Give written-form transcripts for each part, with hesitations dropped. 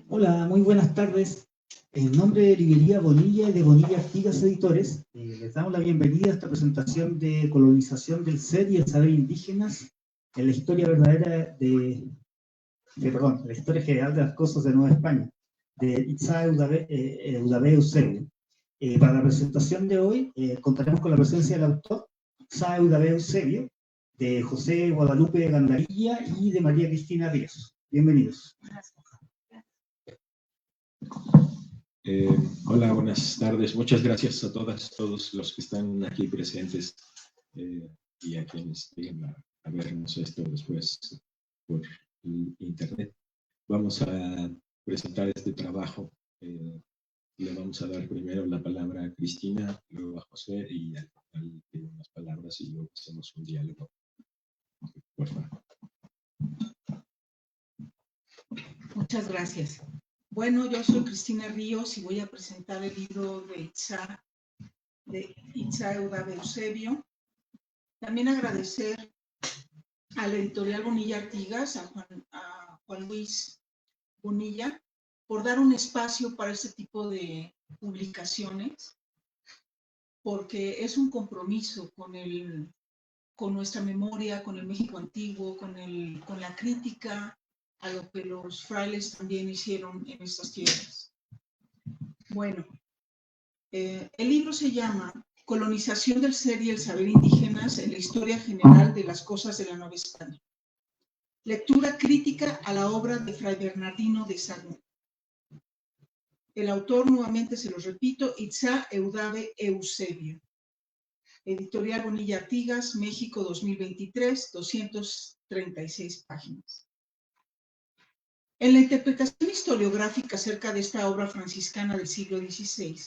Hola, muy buenas tardes. En nombre de Librería Bonilla y de Bonilla Artigas Editores, les damos la bienvenida a esta presentación de colonización del ser y el saber indígenas en la historia verdadera la historia general de las cosas de Nueva España, de Itzá Eudabé Eusebio. Para la presentación de hoy contaremos con la presencia del autor Itzá Eudabé Eusebio, de José Guadalupe Gandarilla y de María Cristina Ríos. Bienvenidos. Hola, buenas tardes. Muchas gracias a todos los que están aquí presentes y a quienes lleguen a vernos esto después por internet. Vamos a presentar este trabajo. Le vamos a dar primero la palabra a Cristina, luego a José y al final unas palabras y luego hacemos un diálogo. Por favor. Muchas gracias. Bueno, yo soy Cristina Ríos y voy a presentar el libro de Itzá Eudabé Eusebio. También agradecer a la editorial Bonilla Artigas, a Juan Luis Bonilla, por dar un espacio para este tipo de publicaciones, porque es un compromiso con nuestra memoria, con el México antiguo, con la crítica a lo que los frailes también hicieron en estas tierras. Bueno, el libro se llama Colonización del ser y el saber indígenas en la historia general de las cosas de la Nueva España. Lectura crítica a la obra de Fray Bernardino de Sahagún. El autor, nuevamente se los repito, Itzá Eudabé Eusebio. Editorial Bonilla Artigas, México 2023, 236 páginas. En la interpretación historiográfica acerca de esta obra franciscana del siglo XVI,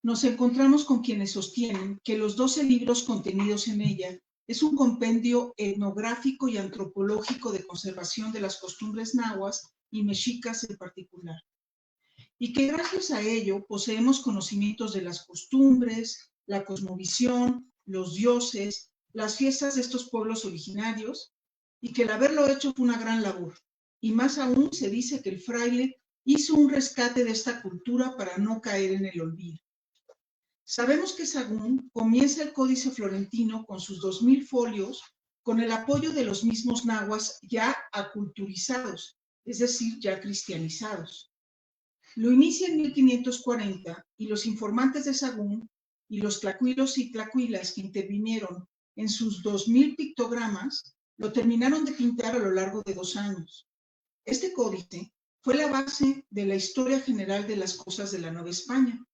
nos encontramos con quienes sostienen que los 12 libros contenidos en ella es un compendio etnográfico y antropológico de conservación de las costumbres nahuas y mexicas en particular, y que gracias a ello poseemos conocimientos de las costumbres, la cosmovisión, los dioses, las fiestas de estos pueblos originarios, y que el haberlo hecho fue una gran labor. Y más aún se dice que el fraile hizo un rescate de esta cultura para no caer en el olvido. Sabemos que Sahagún comienza el Códice Florentino con sus 2000 folios con el apoyo de los mismos nahuas ya aculturizados, es decir, ya cristianizados. Lo inicia en 1540 y los informantes de Sahagún y los tlacuilos y tlacuilas que intervinieron en sus 2000 pictogramas lo terminaron de pintar a lo largo de 2 años. Este códice fue la base de la historia general de las cosas de la Nueva España,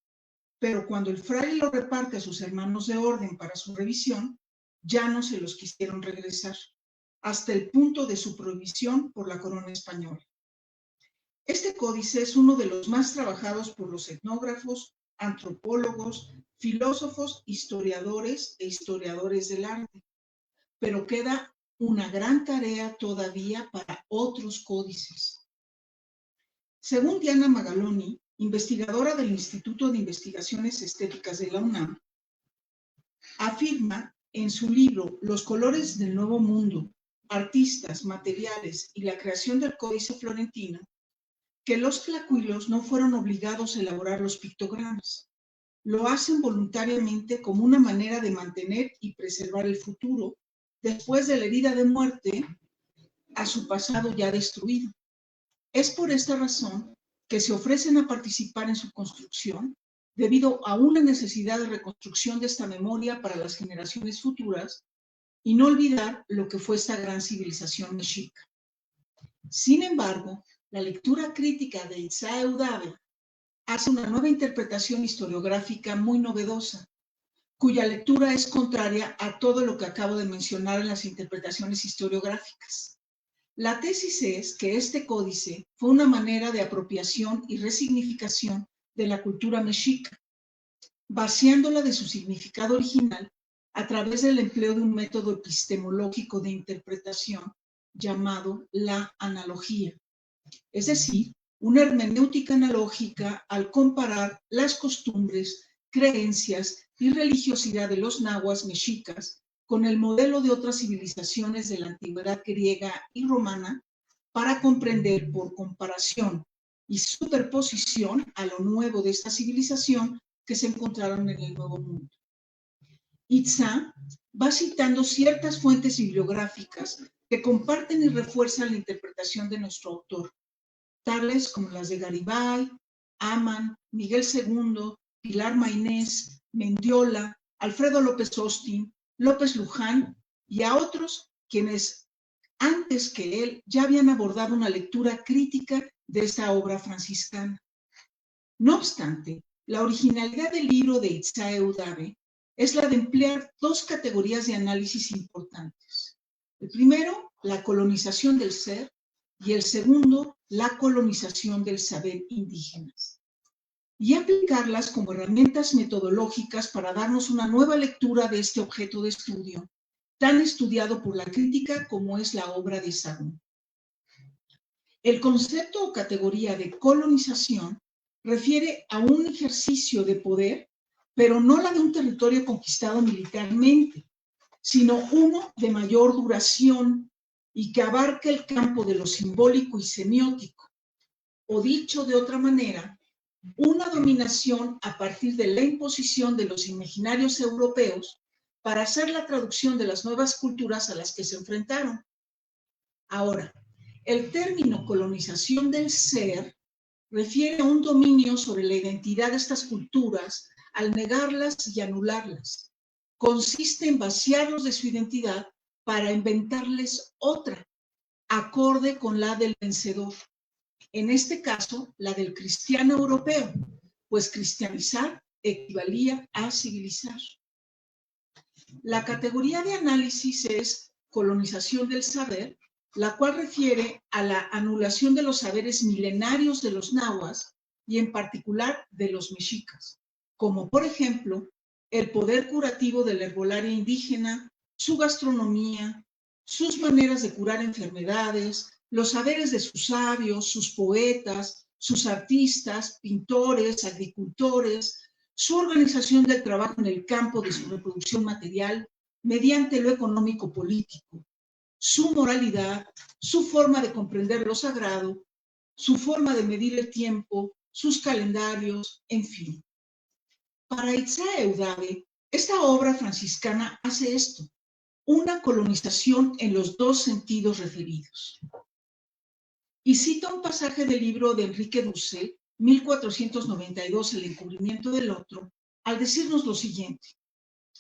pero cuando el fraile lo reparte a sus hermanos de orden para su revisión, ya no se los quisieron regresar, hasta el punto de su prohibición por la corona española. Este códice es uno de los más trabajados por los etnógrafos, antropólogos, filósofos, historiadores e historiadores del arte, pero queda una gran tarea todavía para otros códices. Según Diana Magaloni, investigadora del Instituto de Investigaciones Estéticas de la UNAM, afirma en su libro Los colores del Nuevo Mundo, artistas, materiales y la creación del Códice Florentino, que los tlacuilos no fueron obligados a elaborar los pictogramas. Lo hacen voluntariamente como una manera de mantener y preservar el futuro después de la herida de muerte a su pasado ya destruido. Es por esta razón que se ofrecen a participar en su construcción debido a una necesidad de reconstrucción de esta memoria para las generaciones futuras y no olvidar lo que fue esta gran civilización mexica. Sin embargo, la lectura crítica de Itzá Eudabé hace una nueva interpretación historiográfica muy novedosa, cuya lectura es contraria a todo lo que acabo de mencionar en las interpretaciones historiográficas. La tesis es que este códice fue una manera de apropiación y resignificación de la cultura mexica, vaciándola de su significado original a través del empleo de un método epistemológico de interpretación llamado la analogía, es decir, una hermenéutica analógica al comparar las costumbres, creencias y religiosidad de los nahuas mexicas con el modelo de otras civilizaciones de la antigüedad griega y romana para comprender por comparación y superposición a lo nuevo de esta civilización que se encontraron en el Nuevo Mundo. Itzá va citando ciertas fuentes bibliográficas que comparten y refuerzan la interpretación de nuestro autor, tales como las de Garibay, Aman, Miguel II, Pilar Maynés, Mendiola, Alfredo López Austin, López Luján y a otros quienes antes que él ya habían abordado una lectura crítica de esta obra franciscana. No obstante, la originalidad del libro de Itzá Eudave es la de emplear dos categorías de análisis importantes. El primero, la colonización del ser, y el segundo, la colonización del saber indígenas, y aplicarlas como herramientas metodológicas para darnos una nueva lectura de este objeto de estudio, tan estudiado por la crítica como es la obra de Sagún. El concepto o categoría de colonización refiere a un ejercicio de poder, pero no la de un territorio conquistado militarmente, sino uno de mayor duración y que abarca el campo de lo simbólico y semiótico, o dicho de otra manera, una dominación a partir de la imposición de los imaginarios europeos para hacer la traducción de las nuevas culturas a las que se enfrentaron. Ahora, el término colonización del ser refiere a un dominio sobre la identidad de estas culturas al negarlas y anularlas. Consiste en vaciarlos de su identidad para inventarles otra, acorde con la del vencedor. En este caso, la del cristiano europeo, pues cristianizar equivalía a civilizar. La categoría de análisis es colonización del saber, la cual refiere a la anulación de los saberes milenarios de los nahuas y en particular de los mexicas, como por ejemplo el poder curativo de la herbolaria indígena, su gastronomía, sus maneras de curar enfermedades, los saberes de sus sabios, sus poetas, sus artistas, pintores, agricultores, su organización del trabajo en el campo de su reproducción material mediante lo económico-político, su moralidad, su forma de comprender lo sagrado, su forma de medir el tiempo, sus calendarios, en fin. Para Itzá Eudave, esta obra franciscana hace esto, una colonización en los dos sentidos referidos. Y cita un pasaje del libro de Enrique Dussel, 1492, El encubrimiento del otro, al decirnos lo siguiente,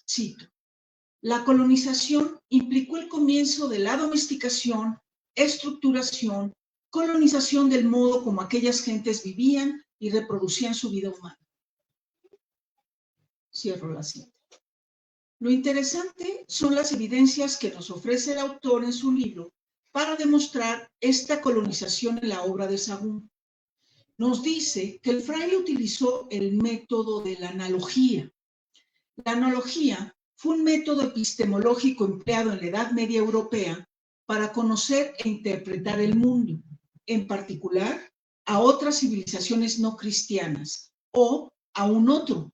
cito, la colonización implicó el comienzo de la domesticación, estructuración, colonización del modo como aquellas gentes vivían y reproducían su vida humana. Cierro la cita. Lo interesante son las evidencias que nos ofrece el autor en su libro para demostrar esta colonización en la obra de Sagún. Nos dice que el fraile utilizó el método de la analogía. La analogía fue un método epistemológico empleado en la Edad Media europea para conocer e interpretar el mundo, en particular a otras civilizaciones no cristianas o a un otro.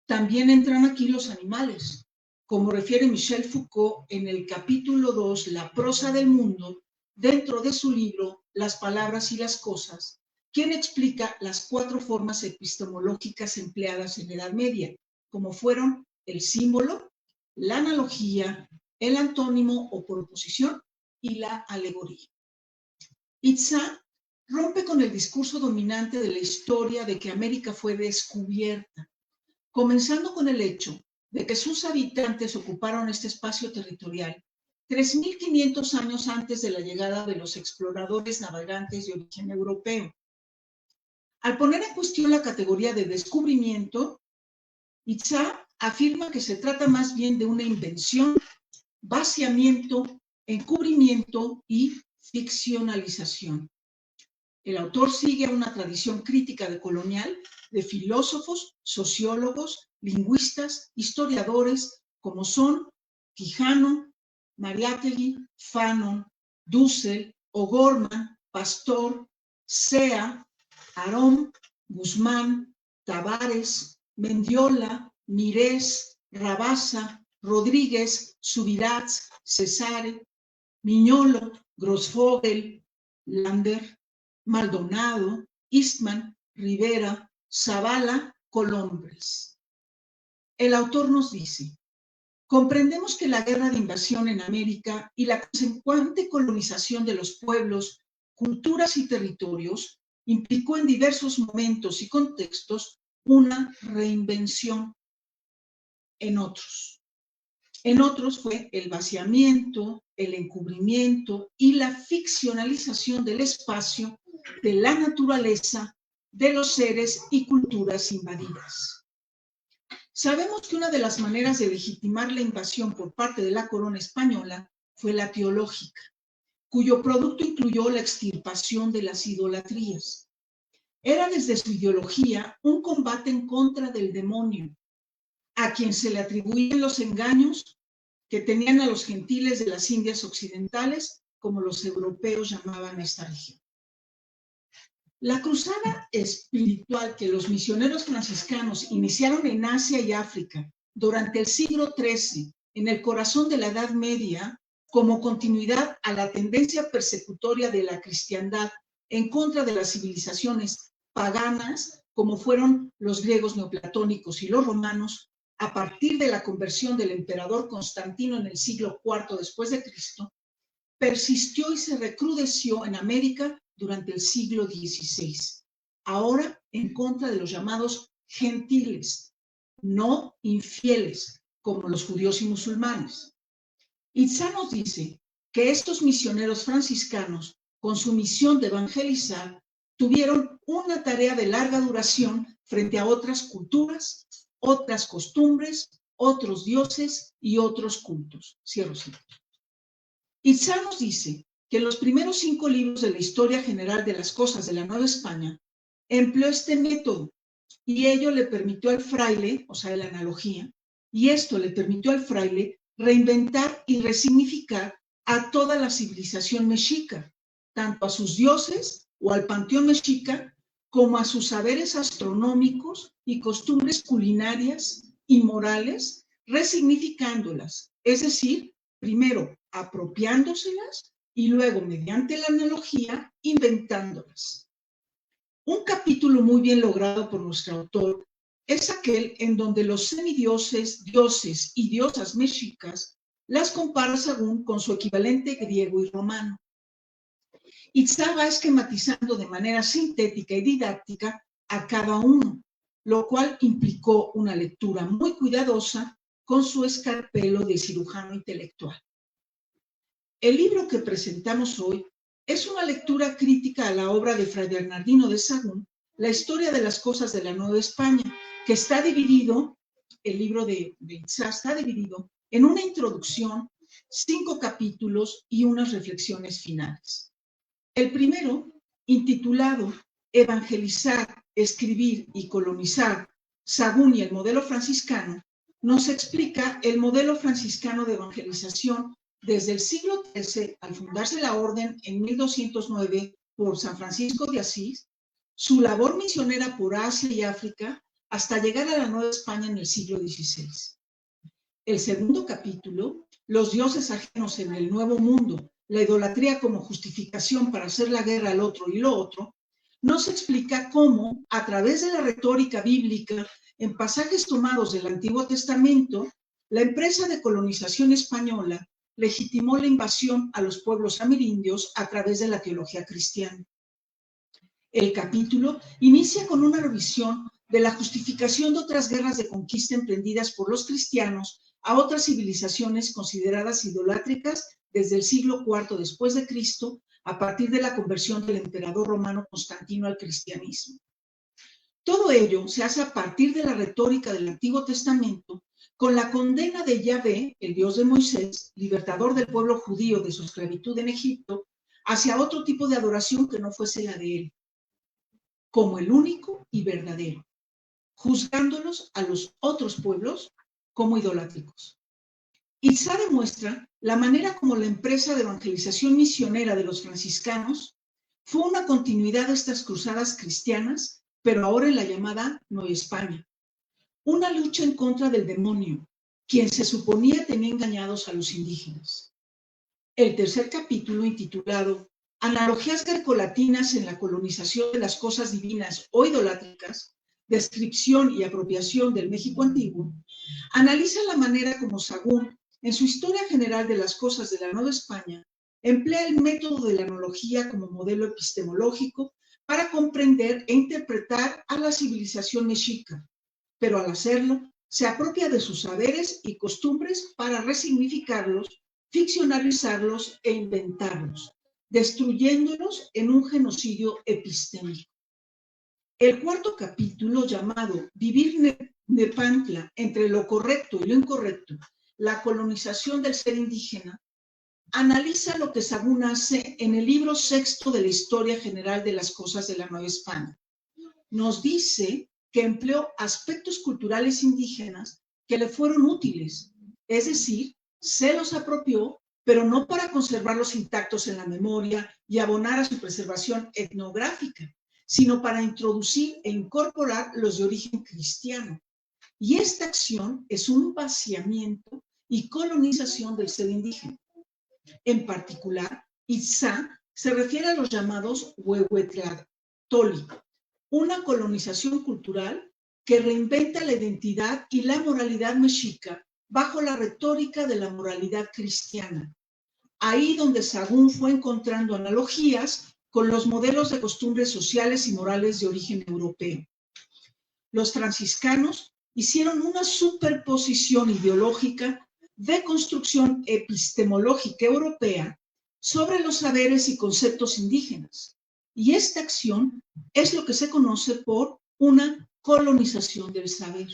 También entran aquí los animales, como refiere Michel Foucault en el capítulo 2, La prosa del mundo, dentro de su libro Las palabras y las cosas, quien explica las 4 formas epistemológicas empleadas en la Edad Media, como fueron el símbolo, la analogía, el antónimo o proposición y la alegoría. Itzá rompe con el discurso dominante de la historia de que América fue descubierta, comenzando con el hecho de que sus habitantes ocuparon este espacio territorial 3.500 años antes de la llegada de los exploradores navegantes de origen europeo. Al poner en cuestión la categoría de descubrimiento, Itzá afirma que se trata más bien de una invención, vaciamiento, encubrimiento y ficcionalización. El autor sigue una tradición crítica decolonial de filósofos, sociólogos, lingüistas, historiadores, como son Quijano, Mariátegui, Fanon, Dussel, O'Gorman, Pastor, Sea, Arón, Guzmán, Tavares, Mendiola, Mirés, Rabasa, Rodríguez, Subirats, Cesare, Miñolo, Grossfogel, Lander, Maldonado, Eastman, Rivera, Zavala, Colombres. El autor nos dice: comprendemos que la guerra de invasión en América y la consecuente colonización de los pueblos, culturas y territorios implicó en diversos momentos y contextos una reinvención. En otros fue el vaciamiento, el encubrimiento y la ficcionalización del espacio, de la naturaleza, de los seres y culturas invadidas. Sabemos que una de las maneras de legitimar la invasión por parte de la corona española fue la teológica, cuyo producto incluyó la extirpación de las idolatrías. Era desde su ideología un combate en contra del demonio, a quien se le atribuían los engaños que tenían a los gentiles de las Indias occidentales, como los europeos llamaban a esta región. La cruzada espiritual que los misioneros franciscanos iniciaron en Asia y África durante el siglo XIII, en el corazón de la Edad Media, como continuidad a la tendencia persecutoria de la cristiandad en contra de las civilizaciones paganas, como fueron los griegos neoplatónicos y los romanos, a partir de la conversión del emperador Constantino en el siglo IV después de Cristo, persistió y se recrudeció en América durante el siglo XVI, ahora en contra de los llamados gentiles, no infieles, como los judíos y musulmanes. Itzá nos dice que estos misioneros franciscanos, con su misión de evangelizar, tuvieron una tarea de larga duración frente a otras culturas, otras costumbres, otros dioses y otros cultos. Cierro cita. Itzá nos dice que en los primeros 5 libros de la historia general de las cosas de la Nueva España empleó este método y ello le permitió al fraile, o sea, la analogía, y esto le permitió al fraile reinventar y resignificar a toda la civilización mexica, tanto a sus dioses o al panteón mexica, como a sus saberes astronómicos y costumbres culinarias y morales, resignificándolas, es decir, primero apropiándoselas y luego, mediante la analogía, inventándolas. Un capítulo muy bien logrado por nuestro autor es aquel en donde los semidioses, dioses y diosas mexicas las compara según con su equivalente griego y romano. Itzá va esquematizando de manera sintética y didáctica a cada uno, lo cual implicó una lectura muy cuidadosa con su escarpelo de cirujano intelectual. El libro que presentamos hoy es una lectura crítica a la obra de Fray Bernardino de Sahagún, La historia de las cosas de la Nueva España, que está dividido, el libro de Itzá está dividido en una introducción, 5 capítulos y unas reflexiones finales. El primero, intitulado Evangelizar, Escribir y Colonizar, Sahagún y el modelo franciscano, nos explica el modelo franciscano de evangelización desde el siglo XIII, al fundarse la orden en 1209 por San Francisco de Asís, su labor misionera por Asia y África, hasta llegar a la Nueva España en el siglo XVI. El segundo capítulo, los dioses ajenos en el Nuevo Mundo, la idolatría como justificación para hacer la guerra al otro y lo otro, nos explica cómo, a través de la retórica bíblica, en pasajes tomados del Antiguo Testamento, la empresa de colonización española legitimó la invasión a los pueblos amerindios a través de la teología cristiana. El capítulo inicia con una revisión de la justificación de otras guerras de conquista emprendidas por los cristianos a otras civilizaciones consideradas idolátricas desde el siglo IV después de Cristo, a partir de la conversión del emperador romano Constantino al cristianismo. Todo ello se hace a partir de la retórica del Antiguo Testamento, con la condena de Yahvé, el Dios de Moisés, libertador del pueblo judío de su esclavitud en Egipto, hacia otro tipo de adoración que no fuese la de él, como el único y verdadero, juzgándolos a los otros pueblos como idolátricos. Itzá demuestra la manera como la empresa de evangelización misionera de los franciscanos fue una continuidad de estas cruzadas cristianas, pero ahora en la llamada Nueva España. Una lucha en contra del demonio, quien se suponía tenía engañados a los indígenas. El tercer capítulo, intitulado analogías grecolatinas en la colonización de las cosas divinas o idolátricas, descripción y apropiación del México antiguo, analiza la manera como Sahagún, en su Historia General de las Cosas de la Nueva España, emplea el método de la analogía como modelo epistemológico para comprender e interpretar a la civilización mexica, pero al hacerlo, se apropia de sus saberes y costumbres para resignificarlos, ficcionalizarlos e inventarlos, destruyéndolos en un genocidio epistémico. El cuarto capítulo, llamado Vivir Nepantla entre lo correcto y lo incorrecto, la colonización del ser indígena, analiza lo que Sahagún hace en el libro sexto de la Historia General de las Cosas de la Nueva España. Nos dice que empleó aspectos culturales indígenas que le fueron útiles, es decir, se los apropió, pero no para conservarlos intactos en la memoria y abonar a su preservación etnográfica, sino para introducir e incorporar los de origen cristiano. Y esta acción es un vaciamiento y colonización del ser indígena. En particular, Itzá se refiere a los llamados Huehuetlactoli, una colonización cultural que reinventa la identidad y la moralidad mexica bajo la retórica de la moralidad cristiana. Ahí donde Sahagún fue encontrando analogías con los modelos de costumbres sociales y morales de origen europeo. Los franciscanos hicieron una superposición ideológica de construcción epistemológica europea sobre los saberes y conceptos indígenas. Y esta acción es lo que se conoce por una colonización del saber,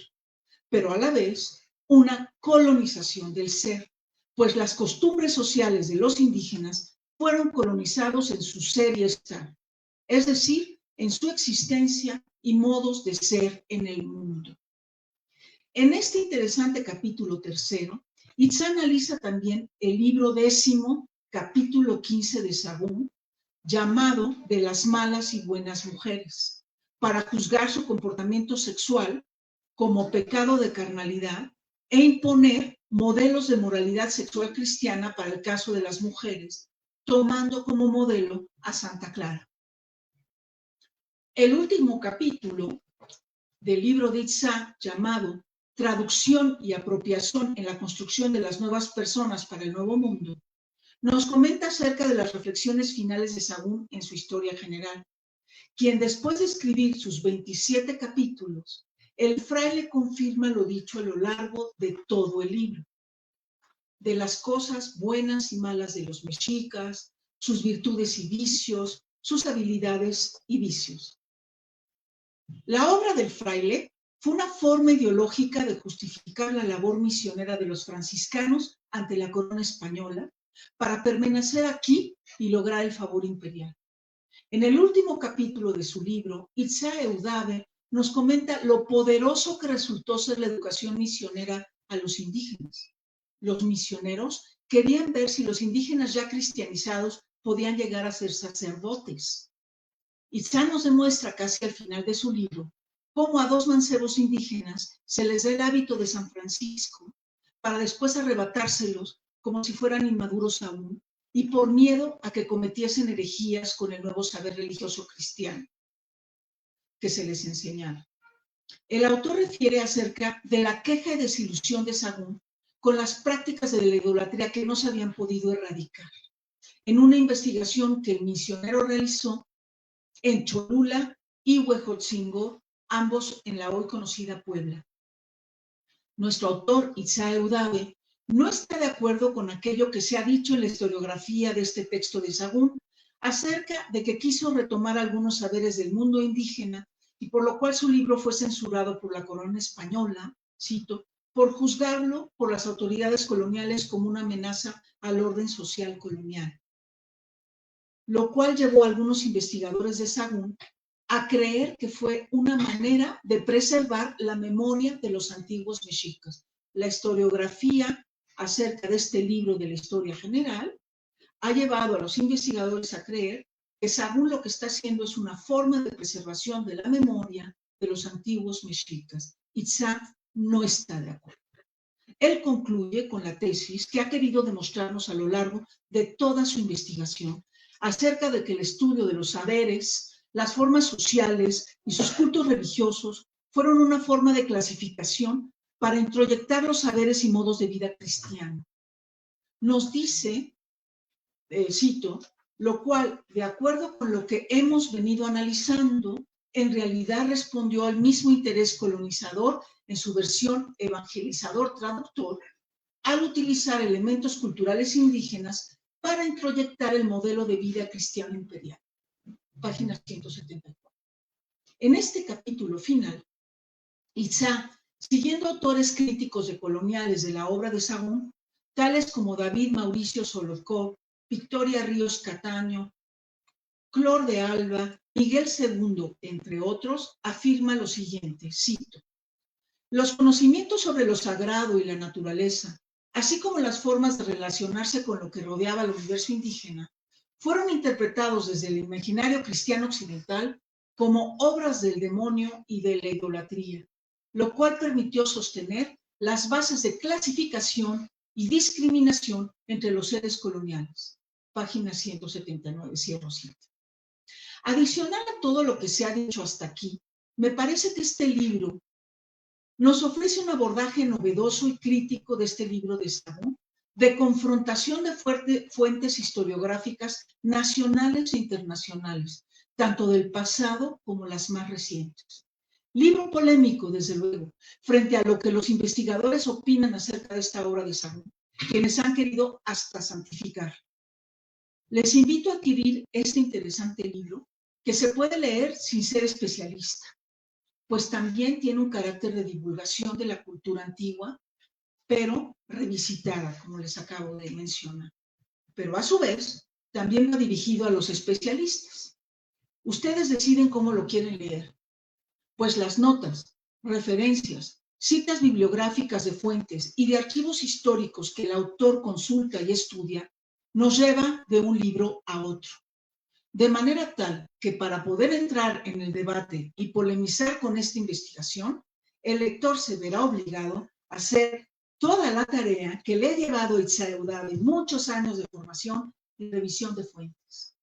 pero a la vez una colonización del ser, pues las costumbres sociales de los indígenas fueron colonizados en su ser y estar, es decir, en su existencia y modos de ser en el mundo. En este interesante capítulo tercero, Itzá analiza también el libro 10, capítulo 15 de Sahagún, llamado De las malas y buenas mujeres, para juzgar su comportamiento sexual como pecado de carnalidad e imponer modelos de moralidad sexual cristiana para el caso de las mujeres, tomando como modelo a Santa Clara. El último capítulo del libro de Itzá, llamado Traducción y apropiación en la construcción de las nuevas personas para el nuevo mundo, nos comenta acerca de las reflexiones finales de Sahagún en su Historia General, quien después de escribir sus 27 capítulos, el fraile confirma lo dicho a lo largo de todo el libro, de las cosas buenas y malas de los mexicas, sus virtudes y vicios, sus habilidades y vicios. La obra del fraile fue una forma ideológica de justificar la labor misionera de los franciscanos ante la corona española para permanecer aquí y lograr el favor imperial. En el último capítulo de su libro, Itzá Eudave nos comenta lo poderoso que resultó ser la educación misionera a los indígenas. Los misioneros querían ver si los indígenas ya cristianizados podían llegar a ser sacerdotes. Itzá nos demuestra casi al final de su libro cómo a 2 mancebos indígenas se les da el hábito de San Francisco para después arrebatárselos como si fueran inmaduros aún y por miedo a que cometiesen herejías con el nuevo saber religioso cristiano que se les enseñaba. El autor refiere acerca de la queja y desilusión de Sahagún con las prácticas de la idolatría que no se habían podido erradicar, en una investigación que el misionero realizó en Cholula y Huejotzingo, ambos en la hoy conocida Puebla. Nuestro autor, Itzá Eudave, no está de acuerdo con aquello que se ha dicho en la historiografía de este texto de Sahagún acerca de que quiso retomar algunos saberes del mundo indígena y por lo cual su libro fue censurado por la corona española, cito, por juzgarlo por las autoridades coloniales como una amenaza al orden social colonial, lo cual llevó a algunos investigadores de Sahagún a creer que fue una manera de preservar la memoria de los antiguos mexicas. La historiografía acerca de este libro de la Historia General ha llevado a los investigadores a creer que Sahagún lo que está haciendo es una forma de preservación de la memoria de los antiguos mexicas. Itzá no está de acuerdo. Él concluye con la tesis que ha querido demostrarnos a lo largo de toda su investigación acerca de que el estudio de los saberes, las formas sociales y sus cultos religiosos fueron una forma de clasificación para introyectar los saberes y modos de vida cristianos. Nos dice, cito, lo cual, de acuerdo con lo que hemos venido analizando, en realidad respondió al mismo interés colonizador en su versión evangelizador-traductor, al utilizar elementos culturales indígenas para introyectar el modelo de vida cristiano imperial. Página 174. En este capítulo final, Itzá, siguiendo autores críticos decoloniales de la obra de Sahagún, tales como David Mauricio Solotkov, Victoria Ríos Cataño, Clor de Alba, Miguel II, entre otros, afirma lo siguiente, cito: los conocimientos sobre lo sagrado y la naturaleza, así como las formas de relacionarse con lo que rodeaba el universo indígena, fueron interpretados desde el imaginario cristiano occidental como obras del demonio y de la idolatría, lo cual permitió sostener las bases de clasificación y discriminación entre los seres coloniales. Página 179, cierro cita. Adicional a todo lo que se ha dicho hasta aquí, me parece que este libro nos ofrece un abordaje novedoso y crítico de este libro de Sahagún, de confrontación de fuentes historiográficas nacionales e internacionales, tanto del pasado como las más recientes. Libro polémico, desde luego, frente a lo que los investigadores opinan acerca de esta obra de Sahagún, quienes han querido hasta santificar. Les invito a adquirir este interesante libro, que se puede leer sin ser especialista, pues también tiene un carácter de divulgación de la cultura antigua, pero revisitada, como les acabo de mencionar. Pero a su vez, también va dirigido a los especialistas. Ustedes deciden cómo lo quieren leer, pues las notas, referencias, citas bibliográficas de fuentes y de archivos históricos que el autor consulta y estudia, nos lleva de un libro a otro. De manera tal que para poder entrar en el debate y polemizar con esta investigación, el lector se verá obligado a hacer toda la tarea que le ha llevado Itzá Eudave muchos años de formación y revisión de fuentes,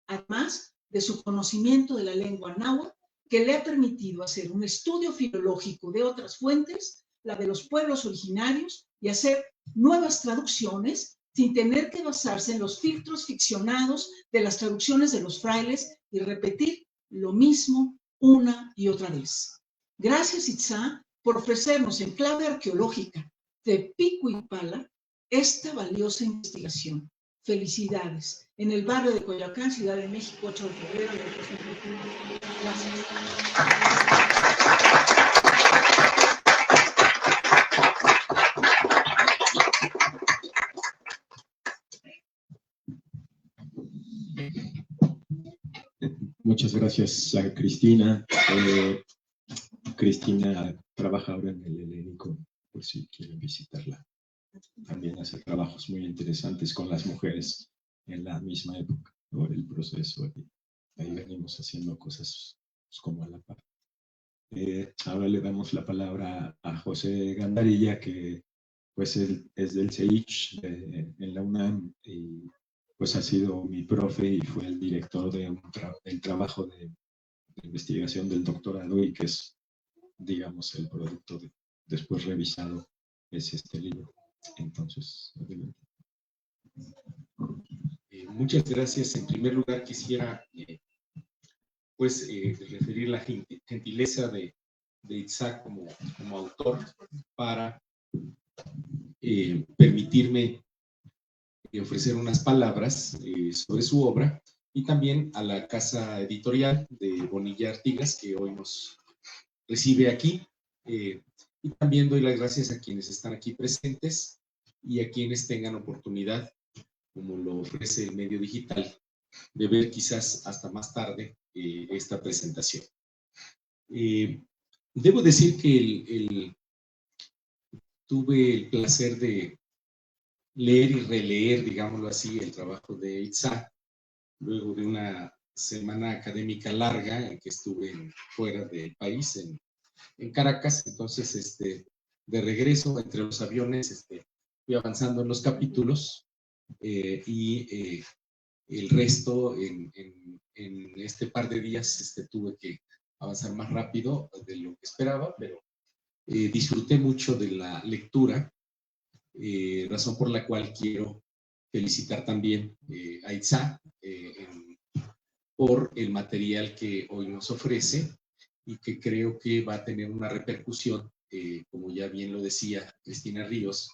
además de su conocimiento de la lengua náhuatl, que le ha permitido hacer un estudio filológico de otras fuentes, la de los pueblos originarios, y hacer nuevas traducciones sin tener que basarse en los filtros ficcionados de las traducciones de los frailes y repetir lo mismo una y otra vez. Gracias, Itzá, por ofrecernos en clave arqueológica de pico y pala esta valiosa investigación. Felicidades. En el barrio de Coyoacán, Ciudad de México, 8 de febrero de 2021. Gracias. Muchas gracias a Cristina. Cristina trabaja ahora en el Helénico, por si quieren visitarla. También hace trabajos muy interesantes con las mujeres en la misma época, por el proceso. Ahí venimos haciendo cosas como a la par. Ahora le damos la palabra a José Gandarilla, que pues es del CEICH en la UNAM, y pues ha sido mi profe y fue el director del trabajo de investigación del doctorado, y que es, digamos, el producto después revisado es este libro. Entonces, adelante. Muchas gracias. En primer lugar, quisiera referir la gentileza de Itzá como autor para permitirme ofrecer unas palabras sobre su obra, y también a la casa editorial de Bonilla Artigas, que hoy nos recibe aquí. Y también doy las gracias a quienes están aquí presentes y a quienes tengan oportunidad, como lo ofrece el medio digital, de ver quizás hasta más tarde esta presentación. Debo decir que tuve el placer de leer y releer, digámoslo así, el trabajo de Itzá, luego de una semana académica larga en que estuve fuera del país, en Caracas. Entonces, de regreso entre los aviones, fui avanzando en los capítulos y El resto, en este par de días, tuve que avanzar más rápido de lo que esperaba, pero disfruté mucho de la lectura, razón por la cual quiero felicitar también a Itzá por el material que hoy nos ofrece y que creo que va a tener una repercusión, como ya bien lo decía Cristina Ríos,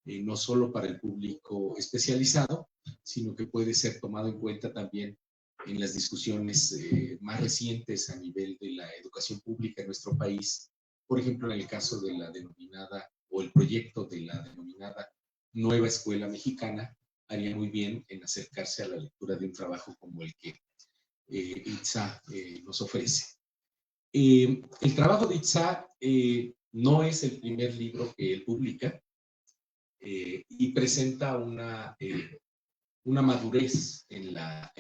no solo para el público especializado, sino que puede ser tomado en cuenta también en las discusiones más recientes a nivel de la educación pública en nuestro país, por ejemplo, en el caso de la denominada, o el proyecto de la denominada Nueva Escuela Mexicana, haría muy bien en acercarse a la lectura de un trabajo como el que Itzá nos ofrece. El trabajo de Itzá no es el primer libro que él publica, y presenta una madurez en la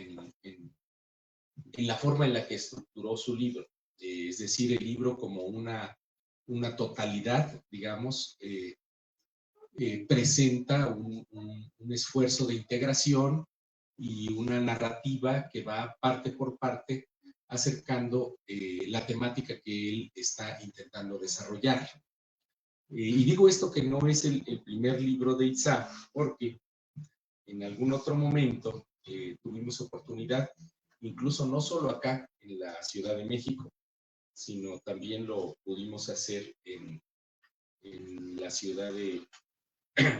forma en la que estructuró su libro. Es decir, el libro como una totalidad, digamos, presenta un esfuerzo de integración y una narrativa que va parte por parte acercando la temática que él está intentando desarrollar. Y digo esto que no es el primer libro de Itzá, porque en algún otro momento tuvimos oportunidad, incluso no solo acá en la Ciudad de México, sino también lo pudimos hacer en la ciudad de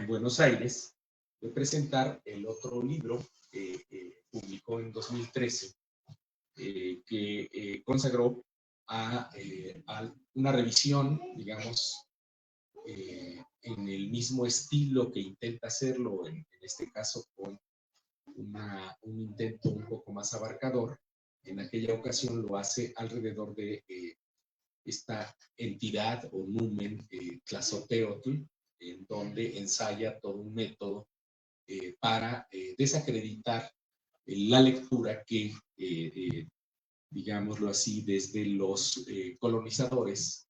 Buenos Aires, de presentar el otro libro que publicó en 2013, que consagró a una revisión, digamos, en el mismo estilo que intenta hacerlo, en este caso con un intento un poco más abarcador. En aquella ocasión lo hace alrededor de esta entidad o numen Tlazolteotl, en donde ensaya todo un método para desacreditar la lectura que, digámoslo así, desde los colonizadores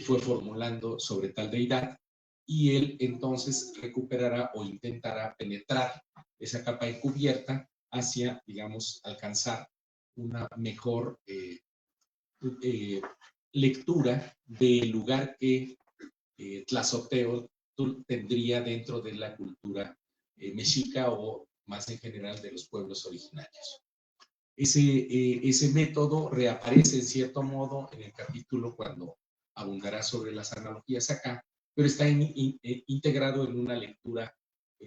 fue formulando sobre tal deidad, y él entonces recuperará o intentará penetrar esa capa encubierta hacia, digamos, alcanzar una mejor lectura del lugar que Tlazolteotl tendría dentro de la cultura mexica, o más en general de los pueblos originarios. Ese método reaparece en cierto modo en el capítulo cuando abundará sobre las analogías acá, pero está integrado en una lectura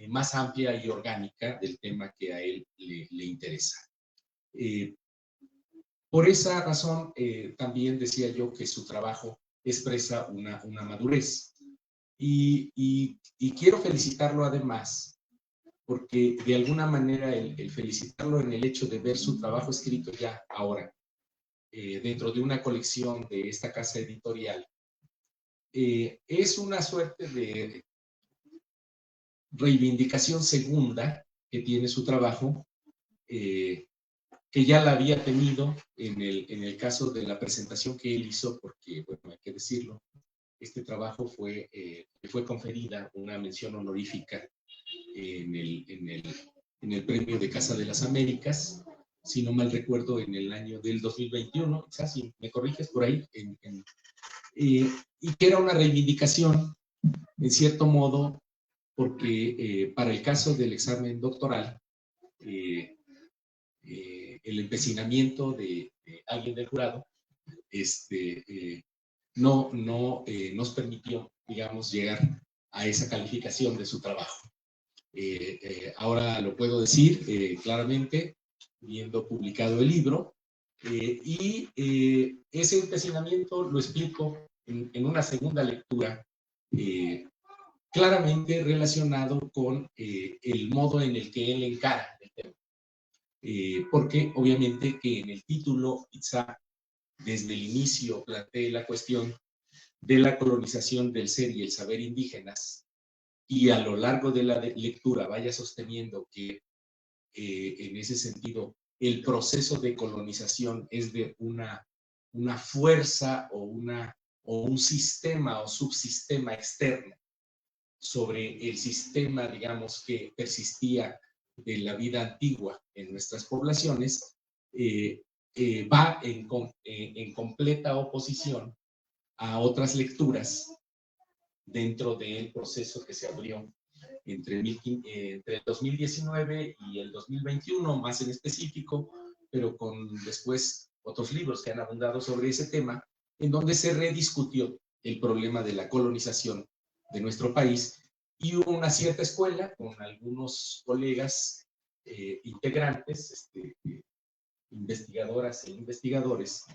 más amplia y orgánica del tema que a él le interesa. Por esa razón, también decía yo que su trabajo expresa una madurez. Y quiero felicitarlo además, porque de alguna manera el felicitarlo en el hecho de ver su trabajo escrito ya ahora, dentro de una colección de esta casa editorial, es una suerte de reivindicación segunda que tiene su trabajo, que ya la había tenido en el caso de la presentación que él hizo, porque, bueno, hay que decirlo, este trabajo fue conferida una mención honorífica en el premio de Casa de las Américas, si no mal recuerdo, en el año del 2021, quizás si me corriges por ahí, y que era una reivindicación, en cierto modo, porque para el caso del examen doctoral, el empecinamiento de alguien del jurado no nos permitió, digamos, llegar a esa calificación de su trabajo. Ahora lo puedo decir claramente, viendo publicado el libro, y ese empecinamiento lo explico en una segunda lectura, claramente relacionado con el modo en el que él encara el tema. Porque obviamente que en el título Itzá, desde el inicio, plantea la cuestión de la colonización del ser y el saber indígenas, y a lo largo de la lectura vaya sosteniendo que en ese sentido el proceso de colonización es de una fuerza o un sistema o subsistema externo sobre el sistema, digamos, que persistía de la vida antigua en nuestras poblaciones va en completa oposición a otras lecturas dentro del proceso que se abrió entre el 2019 y el 2021, más en específico, pero con después otros libros que han abundado sobre ese tema, en donde se rediscutió el problema de la colonización de nuestro país, y hubo una cierta escuela con algunos colegas integrantes, investigadoras e investigadores,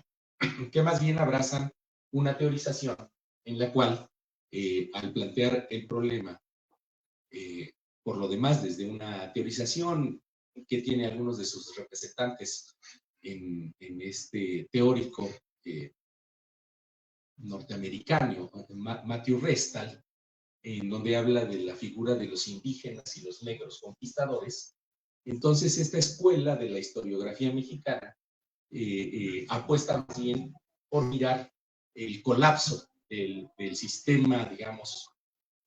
que más bien abrazan una teorización en la cual, al plantear el problema, por lo demás, desde una teorización que tiene algunos de sus representantes en este teórico norteamericano, Matthew Restall, en donde habla de la figura de los indígenas y los negros conquistadores. Entonces, esta escuela de la historiografía mexicana apuesta más bien por mirar el colapso del sistema, digamos,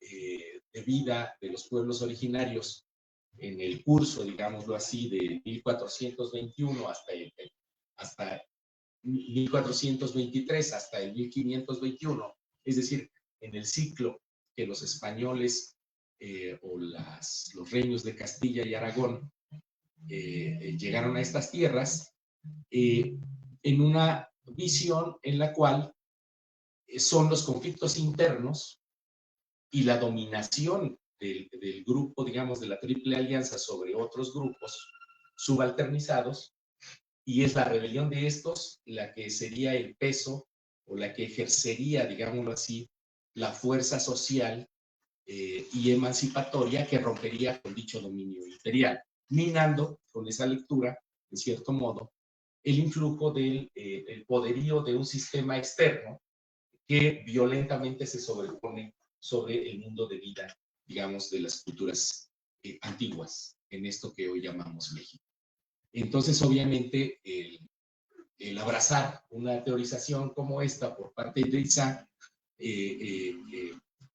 de vida de los pueblos originarios en el curso, digámoslo así, de 1421 hasta 1423, hasta el 1521, es decir, en el ciclo que los españoles o los reinos de Castilla y Aragón llegaron a estas tierras, en una visión en la cual son los conflictos internos y la dominación del grupo, digamos, de la Triple Alianza sobre otros grupos subalternizados, y es la rebelión de estos la que sería el peso o la que ejercería, digámoslo así, la fuerza social y emancipatoria que rompería con dicho dominio imperial, minando con esa lectura, de cierto modo, el influjo del el poderío de un sistema externo que violentamente se sobrepone sobre el mundo de vida, digamos, de las culturas antiguas, en esto que hoy llamamos México. Entonces, obviamente, el abrazar una teorización como esta por parte de Itzá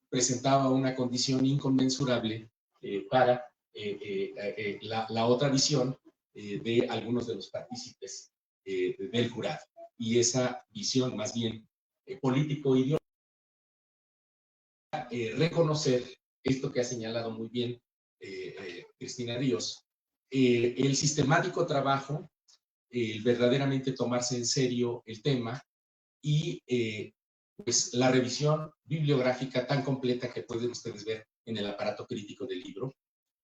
presentaba una condición inconmensurable para la otra visión de algunos de los partícipes del jurado. Y esa visión, más bien político-ideológica, reconocer esto que ha señalado muy bien Cristina Ríos, el sistemático trabajo, el verdaderamente tomarse en serio el tema y pues la revisión bibliográfica tan completa que pueden ustedes ver en el aparato crítico del libro.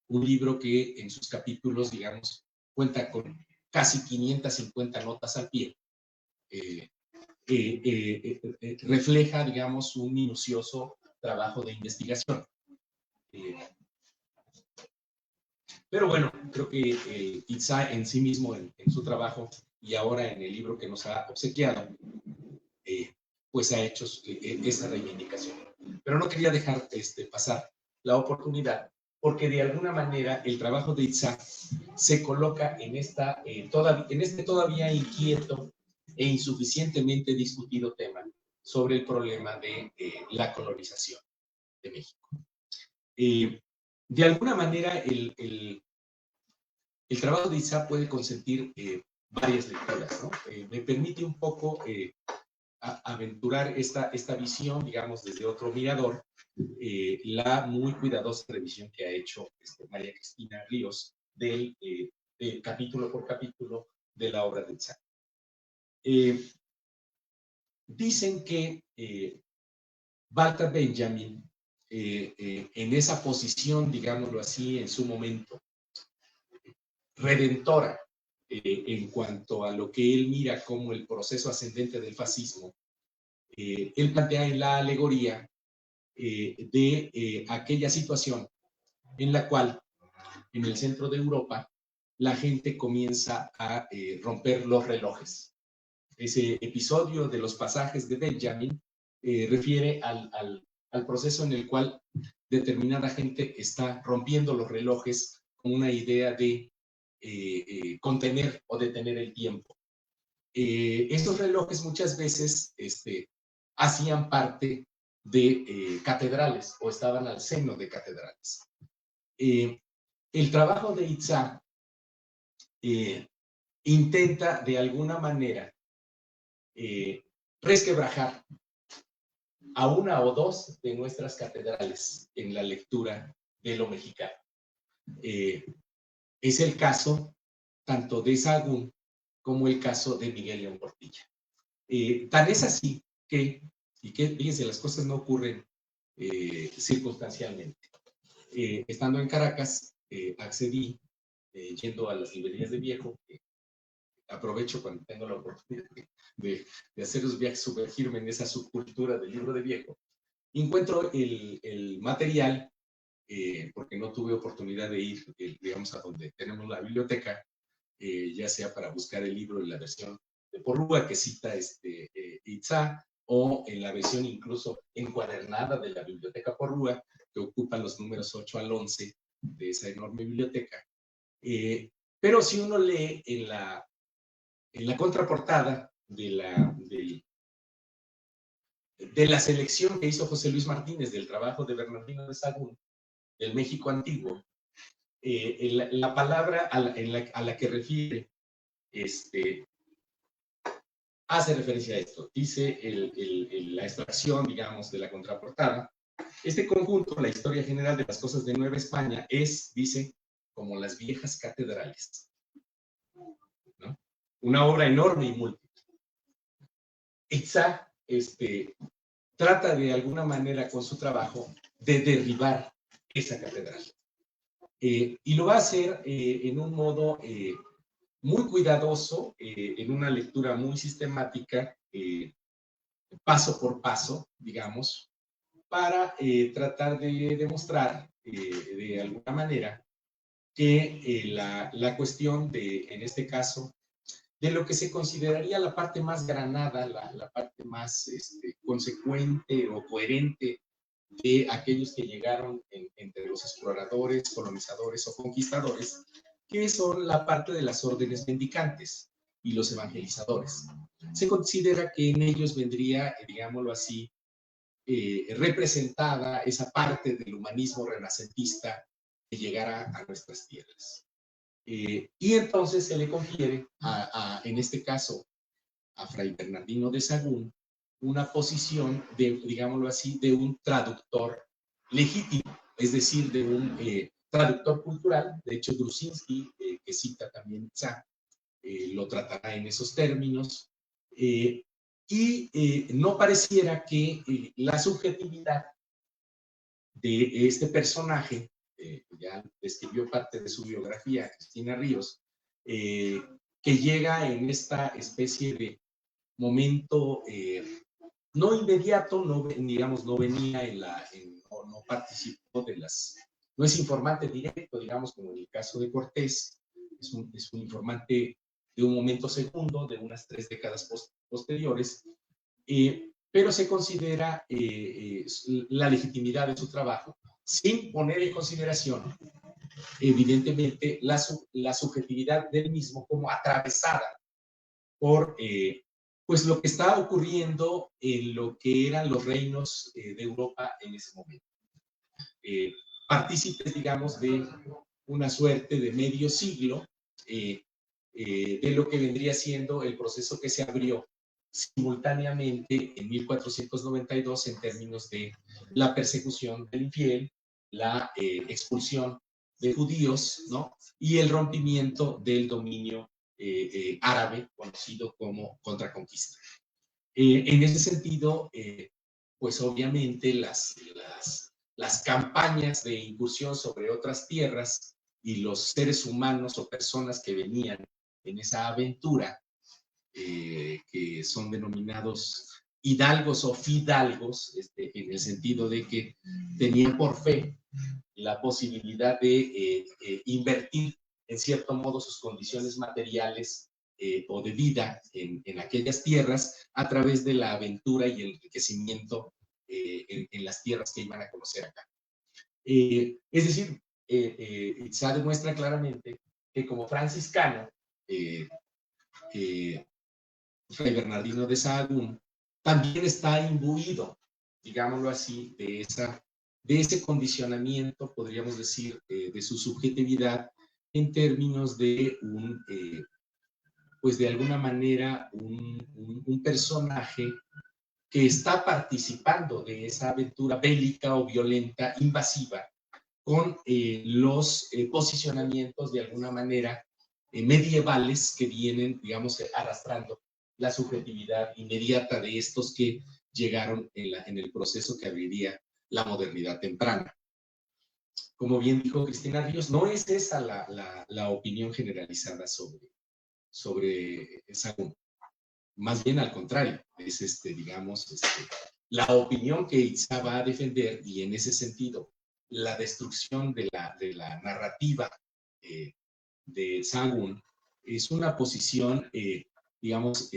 Un libro que en sus capítulos, digamos, cuenta con casi 550 notas al pie. Refleja, digamos, un minucioso trabajo de investigación. Pero bueno, creo que Itzá en sí mismo, en su trabajo y ahora en el libro que nos ha obsequiado, pues ha hecho esa reivindicación. Pero no quería dejar pasar la oportunidad, porque de alguna manera el trabajo de Itzá se coloca en este todavía inquieto e insuficientemente discutido tema sobre el problema de la colonización de México. De alguna manera, el trabajo de Itzá puede consentir varias lecturas, ¿no? Me permite un poco aventurar esta visión, digamos, desde otro mirador, la muy cuidadosa revisión que ha hecho María Cristina Ríos del capítulo por capítulo de la obra de Itzá. Dicen que Walter Benjamin, en esa posición, digámoslo así, en su momento, redentora en cuanto a lo que él mira como el proceso ascendente del fascismo, él plantea en la alegoría de aquella situación en la cual en el centro de Europa la gente comienza a romper los relojes. Ese episodio de los pasajes de Benjamin refiere al proceso en el cual determinada gente está rompiendo los relojes con una idea de contener o detener el tiempo. Estos relojes muchas veces hacían parte de catedrales o estaban al seno de catedrales. el trabajo de Itzá intenta de alguna manera resquebrajar a una o dos de nuestras catedrales en la lectura de lo mexicano. Es el caso tanto de Sahagún como el caso de Miguel León Portilla. Tan es así que fíjense, las cosas no ocurren circunstancialmente. Estando en Caracas, accedí, yendo a las librerías de viejo, aprovecho cuando tengo la oportunidad de hacer los viajes, sumergirme en esa subcultura del libro de viejo, encuentro el material, porque no tuve oportunidad de ir, digamos, a donde tenemos la biblioteca, ya sea para buscar el libro en la versión de Porrúa que cita Itzá, o en la versión incluso encuadernada de la biblioteca Porrúa, que ocupa los números 8 al 11 de esa enorme biblioteca. Pero si uno lee en la contraportada de la selección que hizo José Luis Martínez del trabajo de Bernardino de Sahagún, del México antiguo, la palabra a la que refiere hace referencia a esto. Dice la extracción, digamos, de la contraportada. Este conjunto, la historia general de las cosas de Nueva España, dice, como las viejas catedrales, ¿no? Una obra enorme y múltiple. Itzá trata de alguna manera con su trabajo de derribar esa catedral. Y lo va a hacer en un modo muy cuidadoso, en una lectura muy sistemática, paso por paso, digamos, para tratar de demostrar de alguna manera que la cuestión en este caso, de lo que se consideraría la parte más granada, la parte más consecuente o coherente de aquellos que llegaron entre los exploradores, colonizadores o conquistadores, que son la parte de las órdenes mendicantes y los evangelizadores. Se considera que en ellos vendría, digámoslo así, representada esa parte del humanismo renacentista que llegara a nuestras tierras. Y entonces se le confiere, en este caso, a Fray Bernardino de Sahagún, una posición de, digámoslo así, de un traductor legítimo, es decir, de un traductor cultural. De hecho, Grusinski, que cita también Itzá, lo tratará en esos términos. No pareciera que la subjetividad de este personaje, ya describió parte de su biografía, Cristina Ríos, que llega en esta especie de momento no inmediato, digamos, no venía no participó no es informante directo, digamos, como en el caso de Cortés, es un informante de un momento segundo, de unas 3 décadas posteriores, pero se considera la legitimidad de su trabajo, sin poner en consideración, evidentemente, la subjetividad del mismo como atravesada por pues lo que está ocurriendo en lo que eran los reinos de Europa en ese momento. Partícipes, digamos, de una suerte de medio siglo de lo que vendría siendo el proceso que se abrió simultáneamente en 1492 en términos de la persecución del infiel, la expulsión de judíos, ¿no? Y el rompimiento del dominio árabe, conocido como contraconquista. En ese sentido, pues obviamente las campañas de incursión sobre otras tierras y los seres humanos o personas que venían en esa aventura, que son denominados hidalgos o fidalgos, en el sentido de que tenían por fe la posibilidad de invertir en cierto modo sus condiciones materiales o de vida en aquellas tierras a través de la aventura y el enriquecimiento en las tierras que iban a conocer acá. Es decir, Itzá demuestra claramente que como franciscano, Fray Bernardino de Sahagún también está imbuido, digámoslo así, de de ese condicionamiento, podríamos decir, de su subjetividad en términos de pues de alguna manera un personaje que está participando de esa aventura bélica o violenta, invasiva, con los posicionamientos de alguna manera medievales que vienen, digamos, arrastrando la subjetividad inmediata de estos que llegaron en el proceso que abriría la modernidad temprana. Como bien dijo Cristina Ríos, no es esa la opinión generalizada sobre Sahagún. Más bien al contrario, es digamos, la opinión que Itzá va a defender, y en ese sentido, la destrucción de la narrativa de Sahagún es una posición, digamos,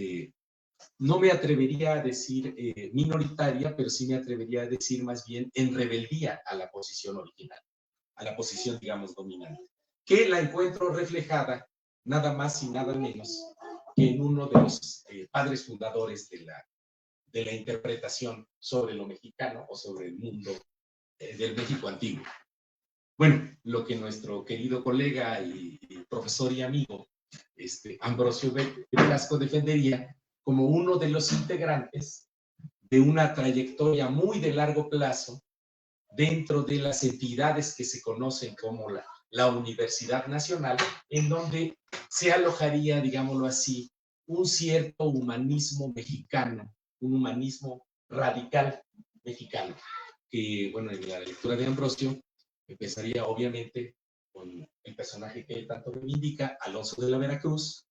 no me atrevería a decir minoritaria, pero sí me atrevería a decir más bien en rebeldía a la posición original, a la posición, digamos, dominante, que la encuentro reflejada nada más y nada menos que en uno de los padres fundadores de la interpretación sobre lo mexicano o sobre el mundo del México antiguo. Bueno, lo que nuestro querido colega y profesor y amigo Ambrosio Velasco defendería como uno de los integrantes de una trayectoria muy de largo plazo dentro de las entidades que se conocen como la Universidad Nacional, en donde se alojaría, digámoslo así, un cierto humanismo mexicano, un humanismo radical mexicano, que, bueno, en la lectura de Ambrosio empezaría obviamente con el personaje que él tanto reivindica, Alonso de la Veracruz,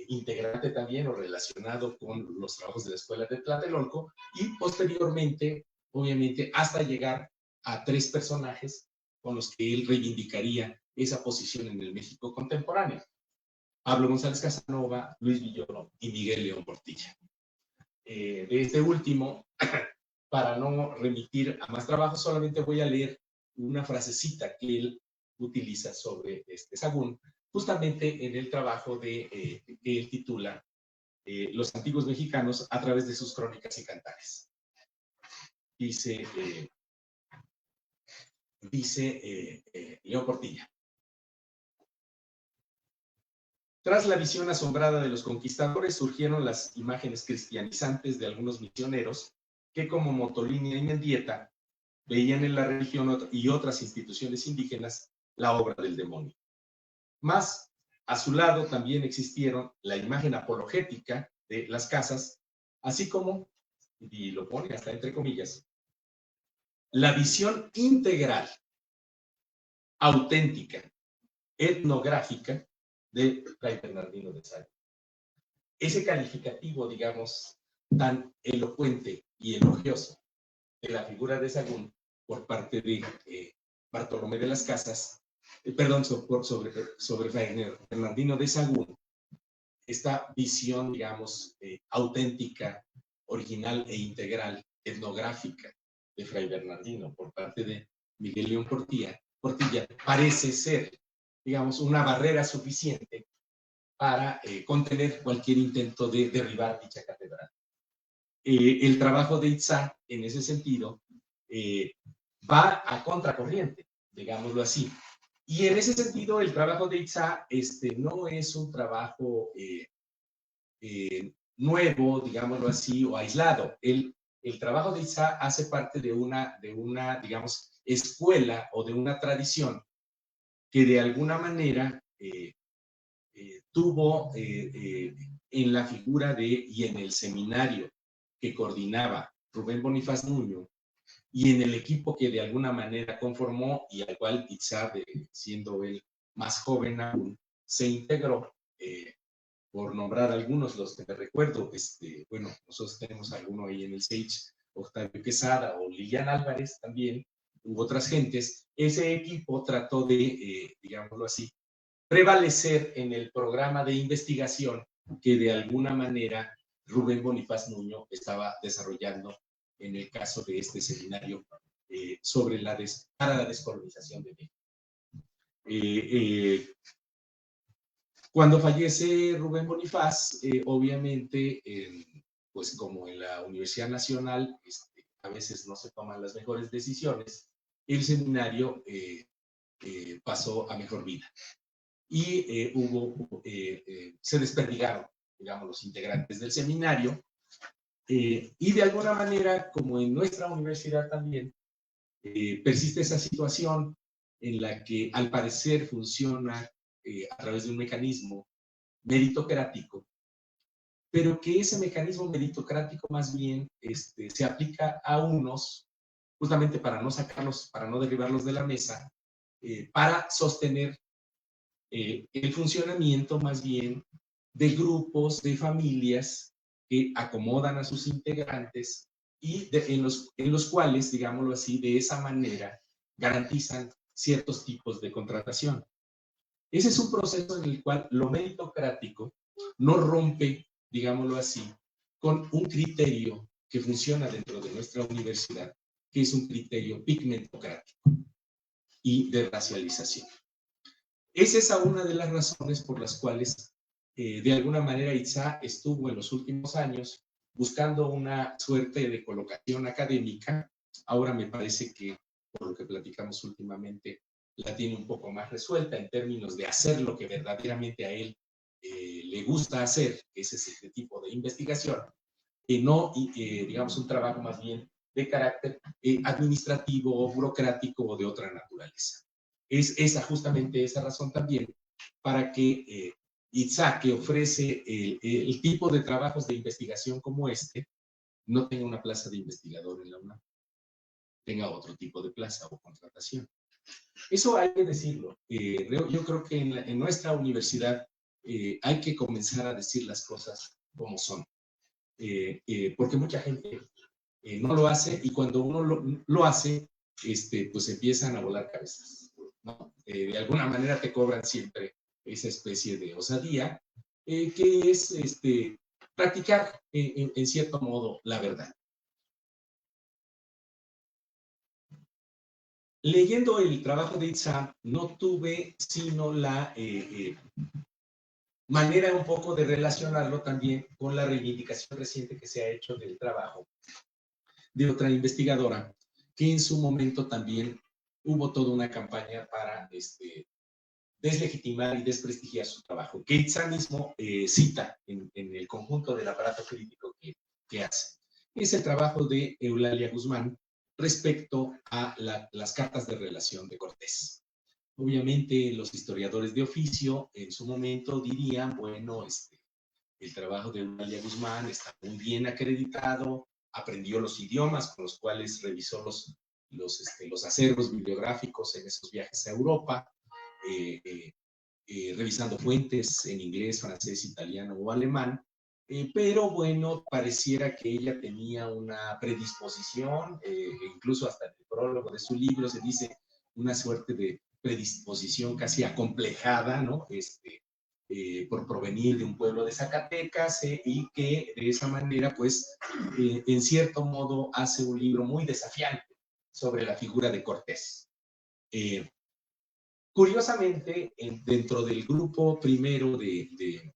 integrante también o relacionado con los trabajos de la Escuela de Tlatelolco, y posteriormente, obviamente, hasta llegar a tres personajes con los que él reivindicaría esa posición en el México contemporáneo: Pablo González Casanova, Luis Villoro y Miguel León Portilla. De este último, para no remitir a más trabajo, solamente voy a leer una frasecita que él utiliza sobre Sahagún, justamente en el trabajo que él titula Los antiguos mexicanos a través de sus crónicas y cantares. Dice León Portilla: tras la visión asombrada de los conquistadores surgieron las imágenes cristianizantes de algunos misioneros que, como Motolinía y Mendieta, veían en la religión y otras instituciones indígenas la obra del demonio. Mas, a su lado también existieron la imagen apologética de las casas, así como, y lo pone hasta entre comillas, la visión integral, auténtica, etnográfica de Fray Bernardino de Sahagún. Ese calificativo, digamos, tan elocuente y elogioso de la figura de Sahagún por parte de Bartolomé de las Casas, sobre Fray Bernardino de Sahagún, esta visión, digamos, auténtica, original e integral, etnográfica de Fray Bernardino por parte de Miguel León Portilla, parece ser, digamos, una barrera suficiente para contener cualquier intento de derribar dicha catedral. El trabajo de Itzá, en ese sentido, va a contracorriente, digámoslo así. Y en ese sentido, el trabajo de Itzá no es un trabajo nuevo, digámoslo así, o aislado. El trabajo de Itzá hace parte de una, digamos, escuela o de una tradición que de alguna manera tuvo en la figura y en el seminario que coordinaba Rubén Bonifaz Nuño, y en el equipo que de alguna manera conformó y al cual Itzá, siendo él más joven aún, se integró, por nombrar algunos, los que me recuerdo, bueno, nosotros tenemos alguno ahí en el SAGE, Octavio Quesada o Lilian Álvarez también, u otras gentes. Ese equipo trató de, digámoslo así, prevalecer en el programa de investigación que de alguna manera Rubén Bonifaz Nuño estaba desarrollando en el caso de este seminario para la descolonización de México. Cuando fallece Rubén Bonifaz, obviamente, pues como en la Universidad Nacional, a veces no se toman las mejores decisiones, el seminario pasó a mejor vida. Y se desperdigaron, digamos, los integrantes del seminario. Y de alguna manera, como en nuestra universidad también, persiste esa situación en la que al parecer funciona a través de un mecanismo meritocrático, pero que ese mecanismo meritocrático más bien se aplica a unos justamente para no sacarlos, para no derribarlos de la mesa, para sostener el funcionamiento más bien de grupos, de familias que acomodan a sus integrantes y en los cuales, digámoslo así, de esa manera garantizan ciertos tipos de contratación. Ese es un proceso en el cual lo meritocrático no rompe, digámoslo así, con un criterio que funciona dentro de nuestra universidad, que es un criterio pigmentocrático y de racialización. Es esa una de las razones por las cuales, de alguna manera, ITSA estuvo en los últimos años buscando una suerte de colocación académica. Ahora me parece que, por lo que platicamos últimamente, la tiene un poco más resuelta en términos de hacer lo que verdaderamente a él le gusta hacer, que es ese tipo de investigación, no, digamos, un trabajo más bien de carácter administrativo, burocrático o de otra naturaleza. Es justamente esa razón también para que ITSA, que ofrece el tipo de trabajos de investigación como este, no tenga una plaza de investigador en la UNAM, tenga otro tipo de plaza o contratación. Eso hay que decirlo. Yo creo que en nuestra universidad hay que comenzar a decir las cosas como son. Porque mucha gente no lo hace y cuando uno lo hace, pues empiezan a volar cabezas, ¿no? De alguna manera te cobran siempre esa especie de osadía, que es practicar en cierto modo la verdad. Leyendo el trabajo de ITSA, no tuve sino la manera un poco de relacionarlo también con la reivindicación reciente que se ha hecho del trabajo de otra investigadora, que en su momento también hubo toda una campaña para deslegitimar y desprestigiar su trabajo, que ITSA mismo cita en el conjunto del aparato crítico que hace. Es el trabajo de Eulalia Guzmán respecto a las cartas de relación de Cortés. Obviamente los historiadores de oficio en su momento dirían, bueno, el trabajo de Eulalia Guzmán está muy bien acreditado, aprendió los idiomas con los cuales revisó los acervos bibliográficos en esos viajes a Europa, revisando fuentes en inglés, francés, italiano o alemán, pero bueno, pareciera que ella tenía una predisposición, incluso hasta en el prólogo de su libro se dice una suerte de predisposición casi acomplejada, ¿no? Por provenir de un pueblo de Zacatecas y que de esa manera, pues, en cierto modo hace un libro muy desafiante sobre la figura de Cortés. Curiosamente, dentro del grupo primero que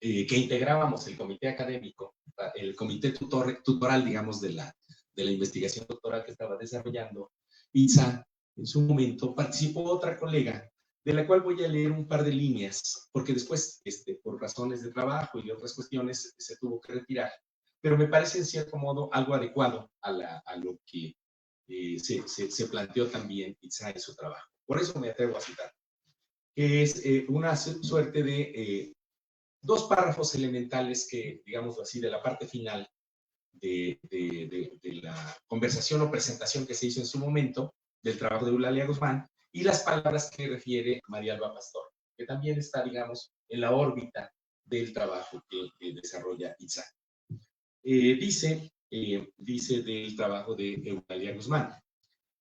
integrábamos el comité académico, el comité tutoral, digamos, de la investigación doctoral que estaba desarrollando, ITSA, en su momento participó otra colega, de la cual voy a leer un par de líneas, porque después, por razones de trabajo y otras cuestiones, se tuvo que retirar. Pero me parece, en cierto modo, algo adecuado a lo que se planteó también ITSA en su trabajo. Por eso me atrevo a citar, que es una suerte de dos párrafos elementales que, digamos así, de la parte final de la conversación o presentación que se hizo en su momento del trabajo de Eulalia Guzmán y las palabras que refiere María Alba Pastor, que también está, digamos, en la órbita del trabajo que desarrolla ITSA. Dice del trabajo de Eulalia Guzmán.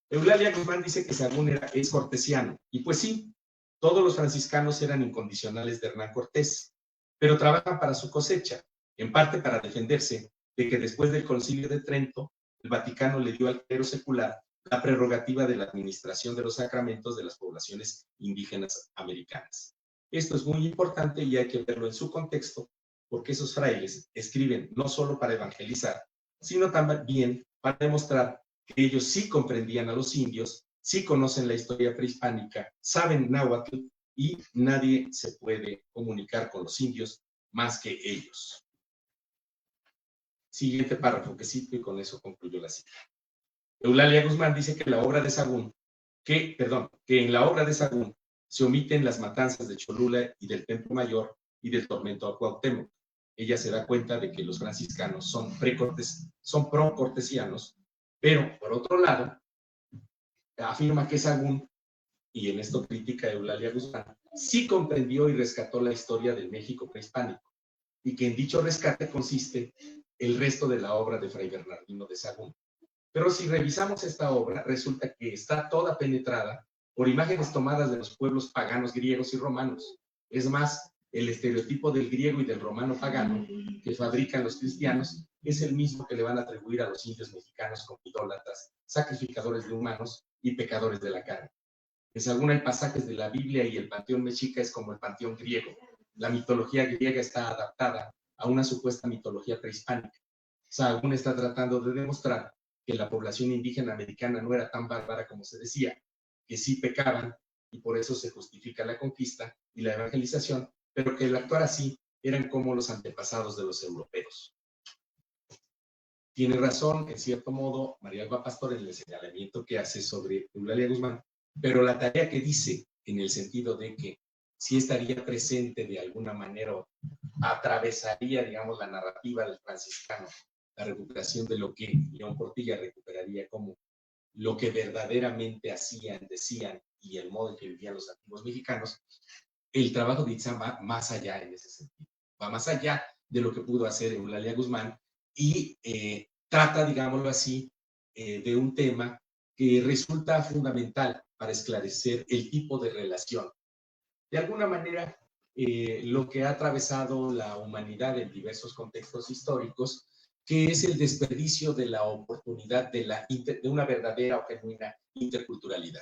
Eulalia Guzmán dice que Sahagún es cortesiano, y pues sí, todos los franciscanos eran incondicionales de Hernán Cortés, pero trabajan para su cosecha, en parte para defenderse de que después del Concilio de Trento, el Vaticano le dio al clero secular la prerrogativa de la administración de los sacramentos de las poblaciones indígenas americanas. Esto es muy importante y hay que verlo en su contexto, porque esos frailes escriben no solo para evangelizar, sino también para demostrar que ellos sí comprendían a los indios, sí conocen la historia prehispánica, saben náhuatl y nadie se puede comunicar con los indios más que ellos. Siguiente párrafo que cito y con eso concluyo la cita. Eulalia Guzmán dice que la obra de Sahagún, que en la obra de Sahagún se omiten las matanzas de Cholula y del Templo Mayor y del tormento a Cuauhtémoc. Ella se da cuenta de que los franciscanos son pro-cortesianos, pero por otro lado, afirma que Sahagún, y en esto critica a Eulalia Guzmán, sí comprendió y rescató la historia del México prehispánico, y que en dicho rescate consiste el resto de la obra de Fray Bernardino de Sahagún. Pero si revisamos esta obra, resulta que está toda penetrada por imágenes tomadas de los pueblos paganos griegos y romanos. Es más, el estereotipo del griego y del romano pagano que fabrican los cristianos es el mismo que le van a atribuir a los indios mexicanos como idólatras, sacrificadores de humanos y pecadores de la carne. En Sahagún hay pasajes de la Biblia y el panteón mexica es como el panteón griego. La mitología griega está adaptada a una supuesta mitología prehispánica. Sahagún está tratando de demostrar que la población indígena americana no era tan bárbara como se decía, que sí pecaban y por eso se justifica la conquista y la evangelización, pero que el actuar así eran como los antepasados de los europeos. Tiene razón, en cierto modo, María Alba Pastor en el señalamiento que hace sobre Eulalia Guzmán, pero la tarea que dice en el sentido de que sí estaría presente de alguna manera o atravesaría, digamos, la narrativa del franciscano, la recuperación de lo que León Portilla recuperaría como lo que verdaderamente hacían, decían y el modo en que vivían los antiguos mexicanos. El trabajo de Itzá va más allá en ese sentido, va más allá de lo que pudo hacer Eulalia Guzmán y trata, digámoslo así, de un tema que resulta fundamental para esclarecer el tipo de relación. De alguna manera, lo que ha atravesado la humanidad en diversos contextos históricos, que es el desperdicio de la oportunidad de una verdadera o genuina interculturalidad.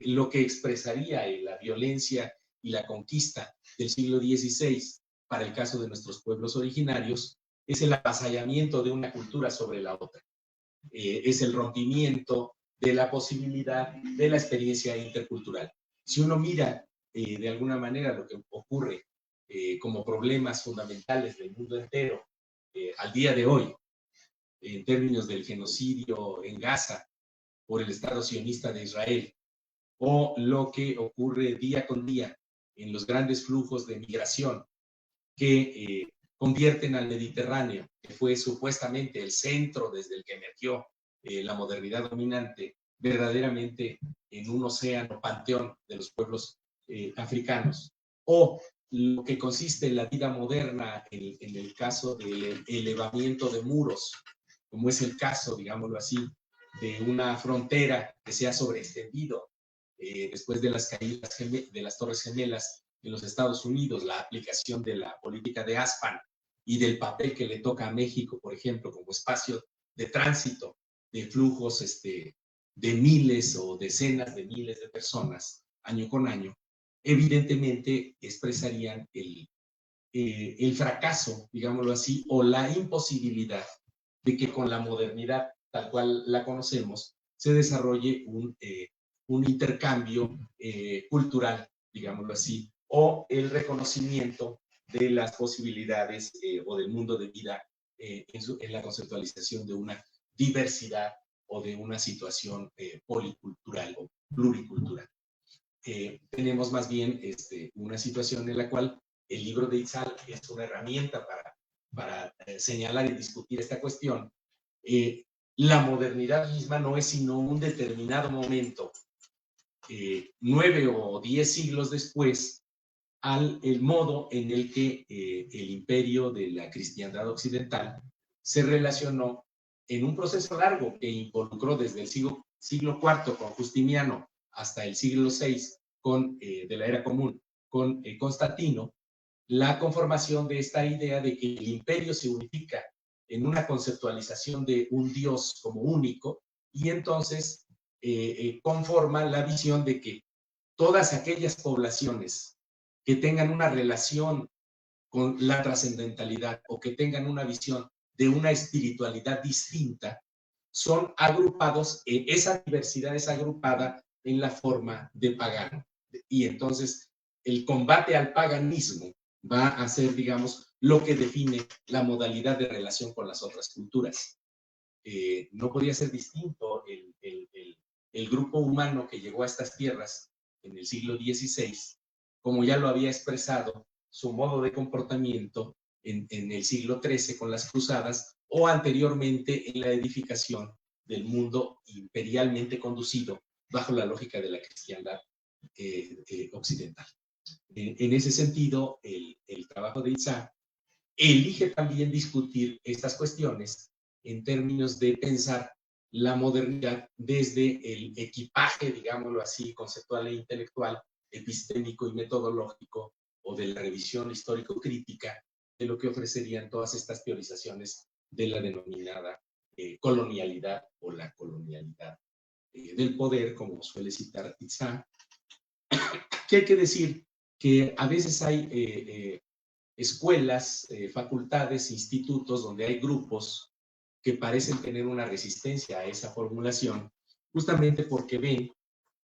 Lo que expresaría la violencia y la conquista del siglo XVI para el caso de nuestros pueblos originarios es el avasallamiento de una cultura sobre la otra. Es el rompimiento de la posibilidad de la experiencia intercultural. Si uno mira de alguna manera lo que ocurre como problemas fundamentales del mundo entero al día de hoy, en términos del genocidio en Gaza por el Estado sionista de Israel, o lo que ocurre día con día en los grandes flujos de migración que convierten al Mediterráneo, que fue supuestamente el centro desde el que emergió la modernidad dominante, verdaderamente en un océano panteón de los pueblos africanos, o lo que consiste en la vida moderna en el caso del elevamiento de muros, como es el caso, digámoslo así, de una frontera que se ha sobreextendido después de las caídas de las Torres Gemelas en los Estados Unidos, la aplicación de la política de ASPAN y del papel que le toca a México, por ejemplo, como espacio de tránsito de flujos de miles o decenas de miles de personas año con año, evidentemente expresarían el fracaso, digámoslo así, o la imposibilidad de que con la modernidad tal cual la conocemos se desarrolle un intercambio cultural, digámoslo así, o el reconocimiento de las posibilidades o del mundo de vida en la conceptualización de una diversidad o de una situación policultural o pluricultural. Tenemos más bien una situación en la cual el libro de Itzal es una herramienta para señalar y discutir esta cuestión. La modernidad misma no es sino un determinado momento, 9 o 10 siglos después, el modo en el que el imperio de la cristiandad occidental se relacionó en un proceso largo que involucró desde el siglo IV con Justiniano hasta el siglo VI de la era común con Constantino, la conformación de esta idea de que el imperio se unifica en una conceptualización de un Dios como único y entonces conforma la visión de que todas aquellas poblaciones que tengan una relación con la trascendentalidad o que tengan una visión de una espiritualidad distinta son agrupados, esa diversidad es agrupada en la forma de pagano. Y entonces el combate al paganismo va a ser, digamos, lo que define la modalidad de relación con las otras culturas. No podía ser distinto el grupo humano que llegó a estas tierras en el siglo XVI, como ya lo había expresado su modo de comportamiento en el siglo XIII con las cruzadas o anteriormente en la edificación del mundo imperialmente conducido bajo la lógica de la cristiandad occidental. En ese sentido, el trabajo de Itzá elige también discutir estas cuestiones en términos de pensar la modernidad desde el equipaje, digámoslo así, conceptual e intelectual, epistémico y metodológico, o de la revisión histórico-crítica de lo que ofrecerían todas estas teorizaciones de la denominada colonialidad o la colonialidad del poder, como suele citar Itzá. ¿Qué hay que decir? Que a veces hay escuelas, facultades, institutos donde hay grupos que parecen tener una resistencia a esa formulación, justamente porque ven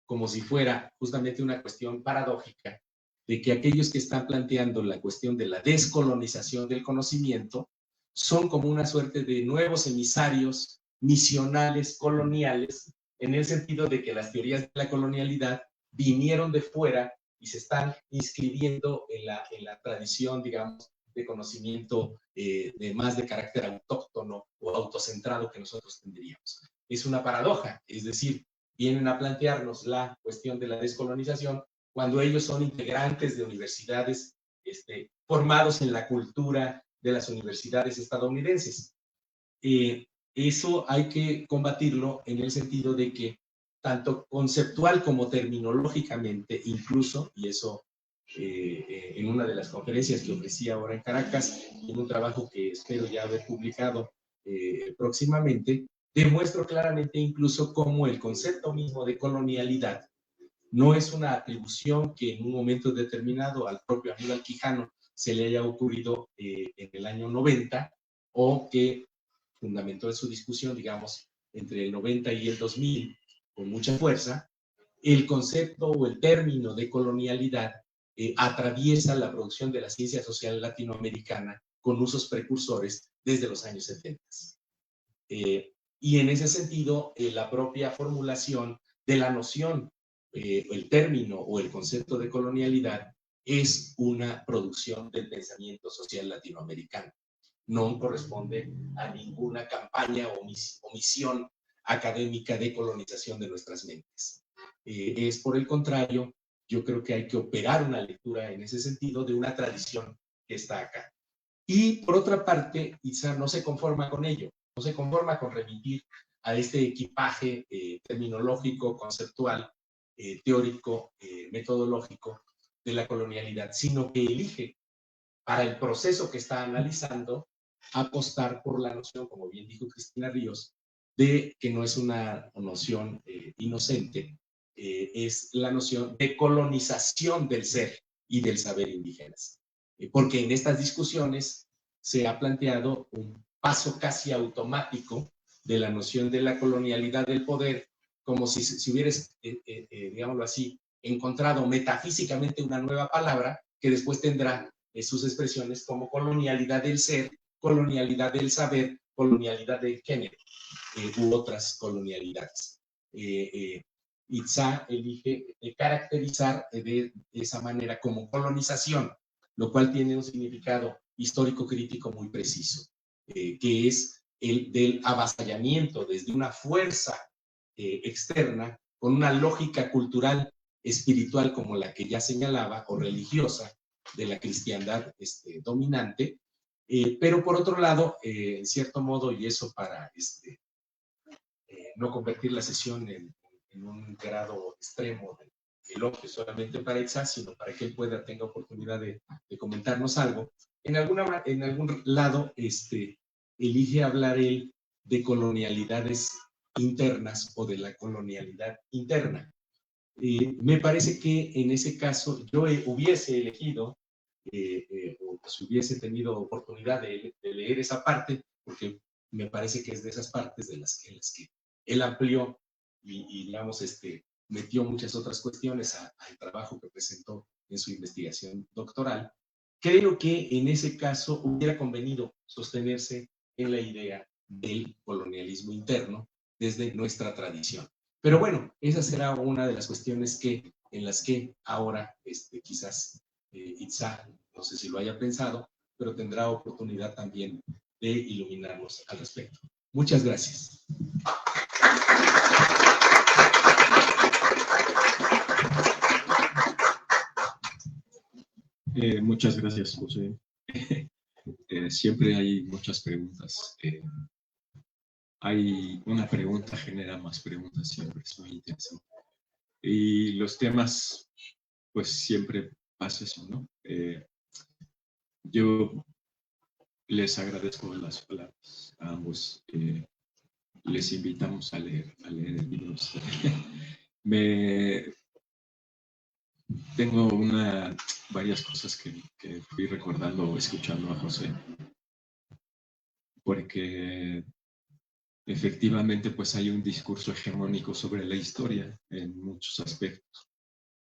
como si fuera justamente una cuestión paradójica de que aquellos que están planteando la cuestión de la descolonización del conocimiento son como una suerte de nuevos emisarios misionales coloniales, en el sentido de que las teorías de la colonialidad vinieron de fuera y se están inscribiendo en la tradición, digamos, de conocimiento de más de carácter autóctono o autocentrado que nosotros tendríamos. Es una paradoja, es decir, vienen a plantearnos la cuestión de la descolonización cuando ellos son integrantes de universidades formados en la cultura de las universidades estadounidenses. Eso hay que combatirlo en el sentido de que tanto conceptual como terminológicamente, incluso, y eso en una de las conferencias que ofrecí ahora en Caracas, en un trabajo que espero ya haber publicado próximamente, demuestro claramente incluso cómo el concepto mismo de colonialidad no es una atribución que en un momento determinado al propio Aníbal Quijano se le haya ocurrido en el año 90 o que fundamentó en su discusión, digamos, entre el 90 y el 2000 con mucha fuerza. El concepto o el término de colonialidad atraviesa la producción de la ciencia social latinoamericana con usos precursores desde los años 70. Y en ese sentido, la propia formulación de la noción, el término o el concepto de colonialidad es una producción del pensamiento social latinoamericano. No corresponde a ninguna campaña o misión académica de colonización de nuestras mentes. Es por el contrario, yo creo que hay que operar una lectura en ese sentido de una tradición que está acá. Y por otra parte, Itzá no se conforma con ello, no se conforma con remitir a este equipaje terminológico, conceptual, teórico, metodológico de la colonialidad, sino que elige para el proceso que está analizando apostar por la noción, como bien dijo Cristina Ríos, de que no es una noción inocente, es la noción de colonización del ser y del saber indígenas. Porque en estas discusiones se ha planteado un paso casi automático de la noción de la colonialidad del poder, como si hubieras, digámoslo así, encontrado metafísicamente una nueva palabra que después tendrá sus expresiones como colonialidad del ser, colonialidad del saber, colonialidad del género u otras colonialidades. Itzá elige caracterizar de esa manera como colonización, lo cual tiene un significado histórico-crítico muy preciso, que es el del avasallamiento desde una fuerza externa con una lógica cultural, espiritual como la que ya señalaba, o religiosa, de la cristiandad dominante, pero por otro lado, en cierto modo, y eso para no convertir la sesión en un grado extremo de elogio solamente para Itzá, sino para que él tenga oportunidad de comentarnos algo, en algún lado elige hablar él de colonialidades internas o de la colonialidad interna. Me parece que en ese caso yo hubiese elegido o si hubiese tenido oportunidad de leer esa parte, porque me parece que es de esas partes de las que él amplió y digamos, metió muchas otras cuestiones al trabajo que presentó en su investigación doctoral. Creo que en ese caso hubiera convenido sostenerse en la idea del colonialismo interno desde nuestra tradición. Pero bueno, esa será una de las cuestiones en las que ahora quizás Itzá, no sé si lo haya pensado, pero tendrá oportunidad también de iluminarnos al respecto. Muchas gracias. Muchas gracias, José. Siempre hay muchas preguntas. Hay una pregunta genera más preguntas, siempre es muy interesante. Y los temas, pues siempre pasa eso, ¿no? Yo les agradezco las palabras a ambos. Les invitamos a leer el libro. Tengo varias cosas que fui recordando escuchando a José, porque efectivamente pues hay un discurso hegemónico sobre la historia en muchos aspectos,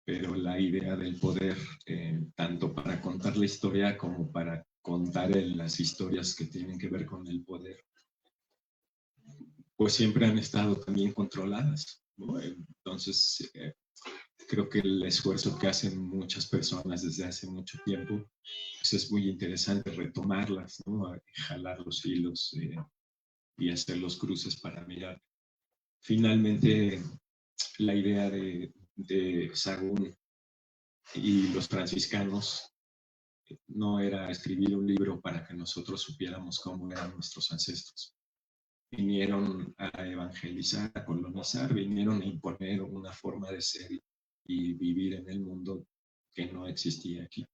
pero la idea del poder, tanto para contar la historia como para contar las historias que tienen que ver con el poder, pues siempre han estado también controladas, ¿no? Entonces, creo que el esfuerzo que hacen muchas personas desde hace mucho tiempo, pues es muy interesante retomarlas, ¿no? Jalar los hilos y hacer los cruces para mirar. Finalmente, la idea de Sahagún y los franciscanos no era escribir un libro para que nosotros supiéramos cómo eran nuestros ancestros. Vinieron a evangelizar, a colonizar, vinieron a imponer una forma de ser y vivir en el mundo que no existía aquí.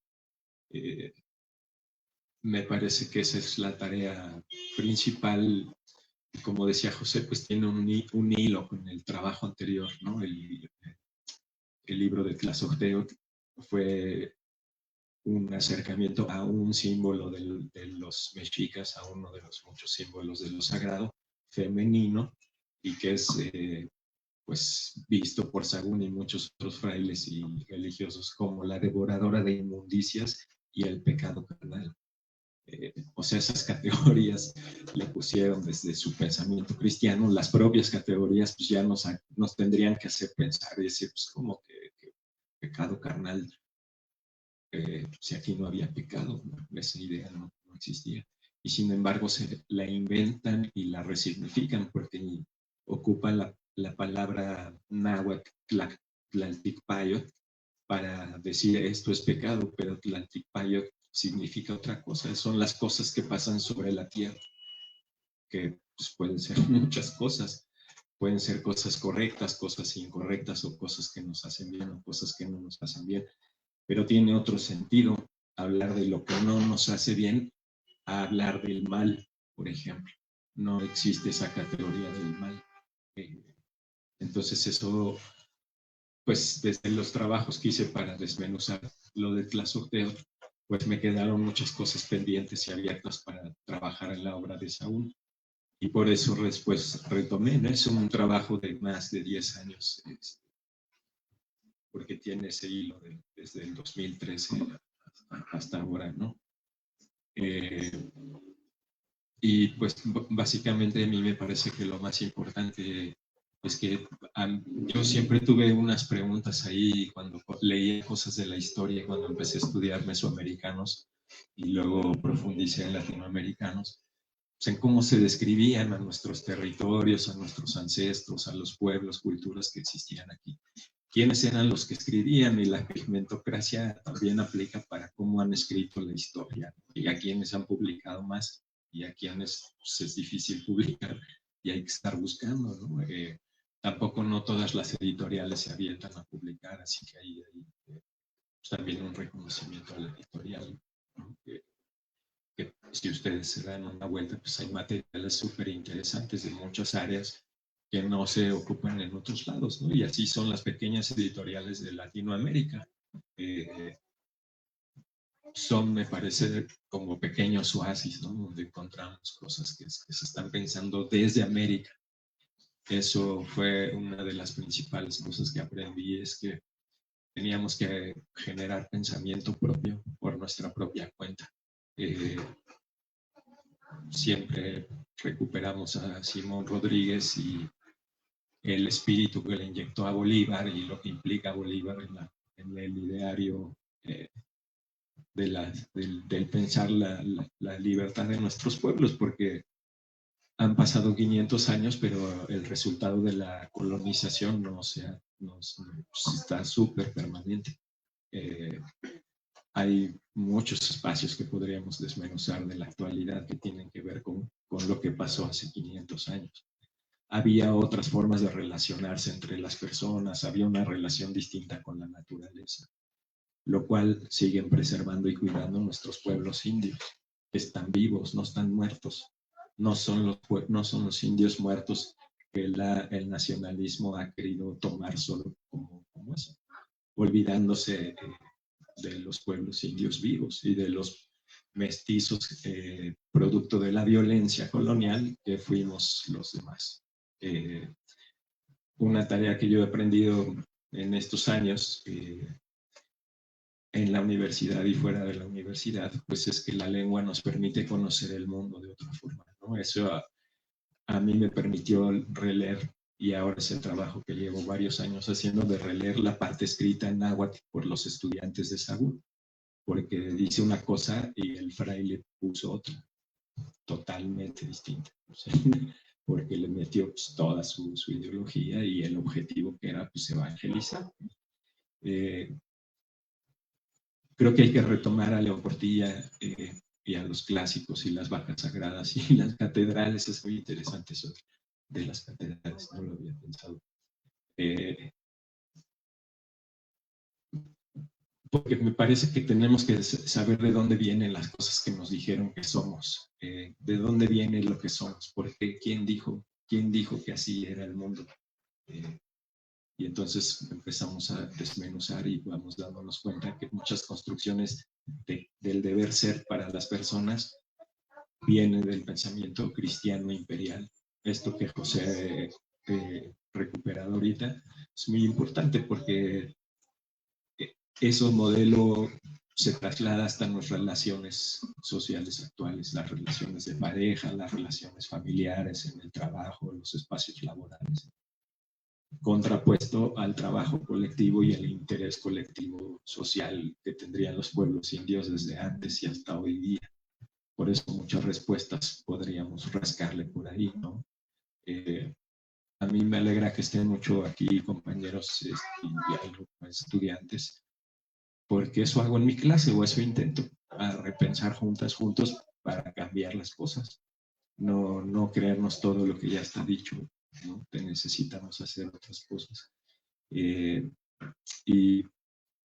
Me parece que esa es la tarea principal. Como decía José, pues tiene un hilo con el trabajo anterior, ¿no? El libro de Tlazolteotl fue un acercamiento a un símbolo de los mexicas, a uno de los muchos símbolos de lo sagrado femenino, y que es pues visto por Sahagún y muchos otros frailes y religiosos como la devoradora de inmundicias y el pecado carnal. O sea, esas categorías le pusieron desde su pensamiento cristiano. Las propias categorías pues ya nos tendrían que hacer pensar y decir, pues como que pecado carnal, si aquí no había pecado, ¿no? Esa idea no existía. Y sin embargo se la inventan y la resignifican porque ocupan la palabra náhuatl, tlalticpayotl, para decir esto es pecado, pero tlalticpayotl significa otra cosa. Son las cosas que pasan sobre la tierra, que pues, pueden ser muchas cosas. Pueden ser cosas correctas, cosas incorrectas, o cosas que nos hacen bien o cosas que no nos hacen bien. Pero tiene otro sentido hablar de lo que no nos hace bien a hablar del mal, por ejemplo. No existe esa categoría del mal. Entonces eso, pues desde los trabajos que hice para desmenuzar lo de Tlazolteotl, pues me quedaron muchas cosas pendientes y abiertas para trabajar en la obra de Sahagún. Y por eso después retomé, ¿no? Es un trabajo de más de 10 años, porque tiene ese hilo desde el 2013 hasta ahora, ¿no? Y pues básicamente a mí me parece que lo más importante es que yo siempre tuve unas preguntas ahí cuando leía cosas de la historia, cuando empecé a estudiar mesoamericanos y luego profundicé en latinoamericanos, pues en cómo se describían a nuestros territorios, a nuestros ancestros, a los pueblos, culturas que existían aquí. ¿Quiénes eran los que escribían? Y la pigmentocracia también aplica para cómo han escrito la historia y a quienes han publicado más y a quienes pues, es difícil publicar y hay que estar buscando, ¿no? Tampoco no todas las editoriales se avientan a publicar, así que hay pues, también un reconocimiento a la editorial, ¿no? Que si ustedes se dan una vuelta, pues hay materiales súper interesantes de muchas áreas que no se ocupan en otros lados, ¿no? Y así son las pequeñas editoriales de Latinoamérica. son, me parece, como pequeños oasis, ¿no? Donde encontramos cosas que se están pensando desde América. Eso fue una de las principales cosas que aprendí, es que teníamos que generar pensamiento propio por nuestra propia cuenta. Siempre recuperamos a Simón Rodríguez y el espíritu que le inyectó a Bolívar y lo que implica Bolívar en el ideario del pensar la libertad de nuestros pueblos, porque han pasado 500 años, pero el resultado de la colonización no está súper permanente. Hay muchos espacios que podríamos desmenuzar de la actualidad que tienen que ver con lo que pasó hace 500 años. Había otras formas de relacionarse entre las personas, había una relación distinta con la naturaleza, lo cual siguen preservando y cuidando nuestros pueblos indios, que están vivos, no están muertos. No son los indios muertos que el nacionalismo ha querido tomar solo como eso, olvidándose de los pueblos indios vivos y de los mestizos producto de la violencia colonial que fuimos los demás. Una tarea que yo he aprendido en estos años en la universidad y fuera de la universidad, pues es que la lengua nos permite conocer el mundo de otra forma, ¿no? Eso a mí me permitió releer, y ahora es el trabajo que llevo varios años haciendo, de releer la parte escrita en náhuatl por los estudiantes de Sagún, porque dice una cosa y el fraile puso otra, totalmente distinta, porque le metió pues, toda su ideología y el objetivo que era pues, evangelizar. Creo que hay que retomar a León Portilla y a los clásicos y las vacas sagradas y las catedrales. Es muy interesante eso de las catedrales, no lo había pensado. Porque me parece que tenemos que saber de dónde vienen las cosas que nos dijeron que somos, de dónde viene lo que somos, porque quién dijo que así era el mundo. Y entonces empezamos a desmenuzar y vamos dándonos cuenta que muchas construcciones del deber ser para las personas vienen del pensamiento cristiano imperial. Esto que José recuperado ahorita es muy importante porque ese modelo se traslada hasta las relaciones sociales actuales, las relaciones de pareja, las relaciones familiares, en el trabajo, en los espacios laborales, contrapuesto al trabajo colectivo y el interés colectivo social que tendrían los pueblos indios desde antes y hasta hoy día. Por eso muchas respuestas podríamos rascarle por ahí, ¿no? A mí me alegra que estén mucho aquí compañeros y estudiantes, porque eso hago en mi clase o eso intento, a repensar juntos para cambiar las cosas. No creernos todo lo que ya está dicho, ¿no? Que necesitamos hacer otras cosas. Y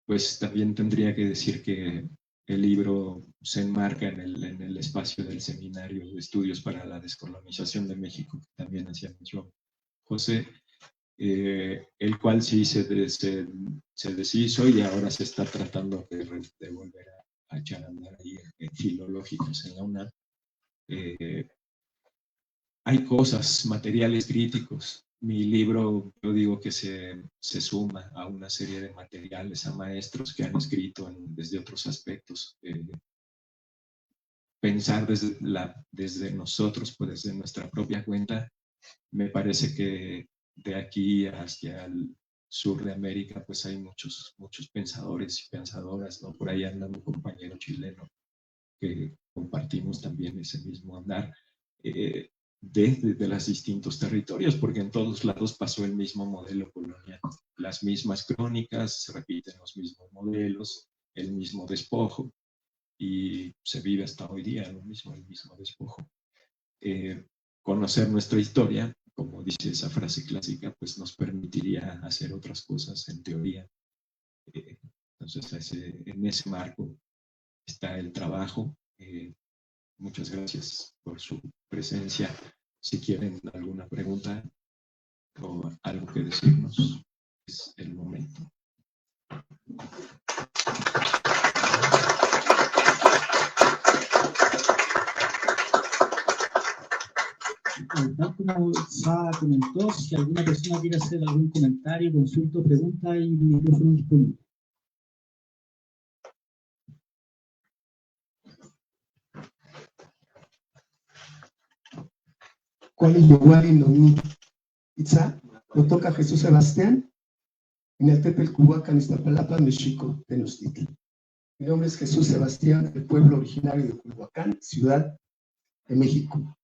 pues también tendría que decir que el libro se enmarca en el espacio del Seminario de Estudios para la Descolonización de México, que también hacía mención José, el cual sí se deshizo y ahora se está tratando de volver a echar a andar ahí en filológicos en la UNAM. Hay cosas, materiales críticos. Mi libro, yo digo que se suma a una serie de materiales, a maestros que han escrito desde otros aspectos. Pensar desde nosotros, pues desde nuestra propia cuenta, me parece que de aquí hacia el sur de América, pues hay muchos pensadores y pensadoras, ¿no? Por ahí anda un compañero chileno que compartimos también ese mismo andar. Desde los distintos territorios, porque en todos lados pasó el mismo modelo colonial, las mismas crónicas, se repiten los mismos modelos, el mismo despojo, y se vive hasta hoy día el mismo despojo. Conocer nuestra historia, como dice esa frase clásica, pues nos permitiría hacer otras cosas en teoría. Entonces, en ese marco está el trabajo. Muchas gracias por su presencia. Si quieren alguna pregunta o algo que decirnos, es el momento. tal como Sa comentó, si alguna persona quiere hacer algún comentario, consulta o pregunta, hay un micrófono disponible. ¿Cuál es Yoguali no Itza? Lo toca Jesús Sebastián en el Tepel Cuhuacan, Iztapalapa, Mexico, Tenochtitlan. Mi nombre es Jesús Sebastián, del pueblo originario de Culhuacán, Ciudad de México.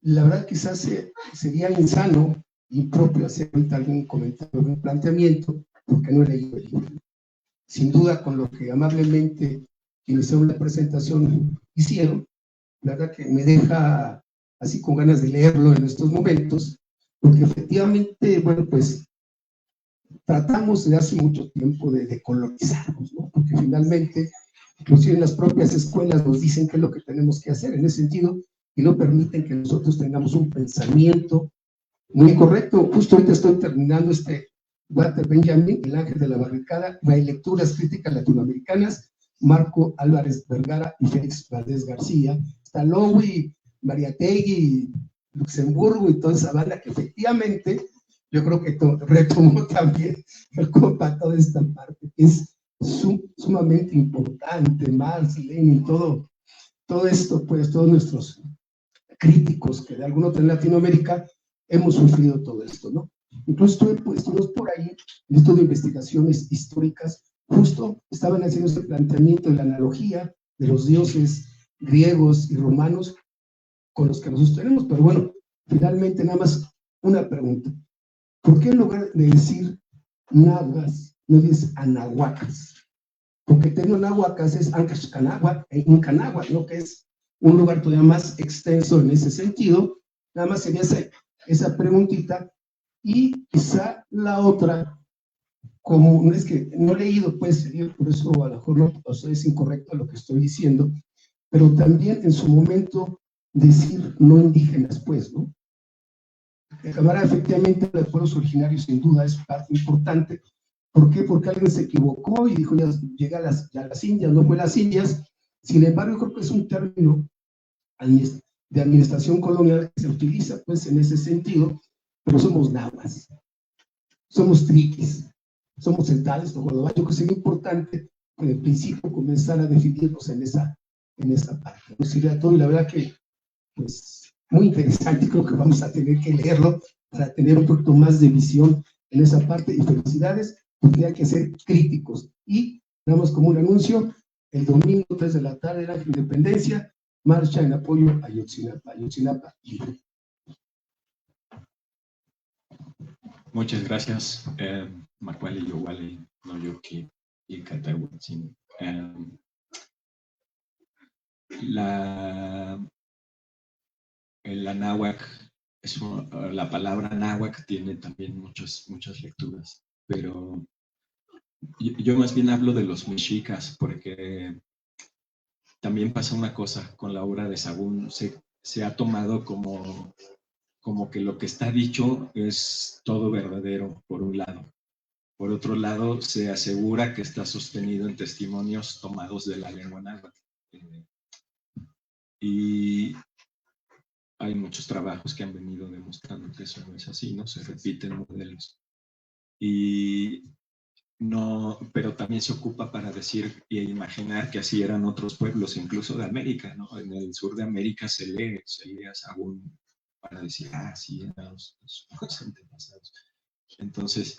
La verdad, quizás sería insano, impropio hacer ahorita algún comentario, algún planteamiento, porque no he leído el libro. Sin duda, con lo que amablemente quienes hicieron la presentación hicieron, la verdad que me deja así con ganas de leerlo en estos momentos, porque efectivamente, bueno, pues tratamos de hace mucho tiempo de decolonizarnos, ¿no? Porque finalmente, inclusive en las propias escuelas nos dicen qué es lo que tenemos que hacer en ese sentido y no permiten que nosotros tengamos un pensamiento muy correcto. Justo ahorita estoy terminando Walter Benjamin, El ángel de la barricada, lecturas críticas latinoamericanas, Marco Álvarez Vergara y Félix Valdés García, está Lowy, Mariátegui, Luxemburgo y toda esa banda que efectivamente yo creo que retomó también el compa toda esta parte, que es sumamente importante, Marx, Lenin, todo esto, pues todos nuestros críticos que de alguna otra en Latinoamérica hemos sufrido todo esto, ¿no? Incluso estuvimos por ahí en esto de investigaciones históricas, justo estaban haciendo ese planteamiento de la analogía de los dioses griegos y romanos con los que nosotros tenemos, pero bueno, finalmente nada más una pregunta. ¿Por qué en lugar de decir nahuas, no dices anahuacas? Porque tengo nahuacas es Ancaxcanáhuac e Incanáhuac, ¿no? Que es un lugar todavía más extenso en ese sentido. Nada más sería esa preguntita. Y quizá la otra, como no es que no he leído, pues por eso a lo mejor no, es incorrecto lo que estoy diciendo, pero también en su momento decir no indígenas, pues, ¿no? El camarada, efectivamente, de pueblos originarios, sin duda, es parte importante. ¿Por qué? Porque alguien se equivocó y dijo, ya llega a las Indias, no fue las Indias. Sin embargo, creo que es un término de administración colonial que se utiliza, pues, en ese sentido, pero somos nahuas, somos triquis, somos centrales, yo creo que sería importante, en el principio, comenzar a definirnos en esa parte. No sería todo, y la verdad que, pues, muy interesante, creo que vamos a tener que leerlo para tener un poquito más de visión en esa parte, y felicidades, porque hay que ser críticos. Y damos como un anuncio, el domingo 3 de la tarde, la Independencia, marcha en apoyo a Ayotzinapa libre. Muchas gracias, Macuali, Yoguali, Noyoki y Catahuatzin. La náhuac, la palabra náhuac tiene también muchas lecturas, pero yo más bien hablo de los mexicas, porque también pasa una cosa con la obra de Sahagún, se ha tomado como que lo que está dicho es todo verdadero, por un lado. Por otro lado, se asegura que está sostenido en testimonios tomados de la lengua náhuatl. Y hay muchos trabajos que han venido demostrando que eso no es así, ¿no? Se repiten modelos. Pero también se ocupa para decir y imaginar que así eran otros pueblos, incluso de América, ¿no? En el sur de América se lee a Sahagún para decir, sí, eran los antepasados. Entonces,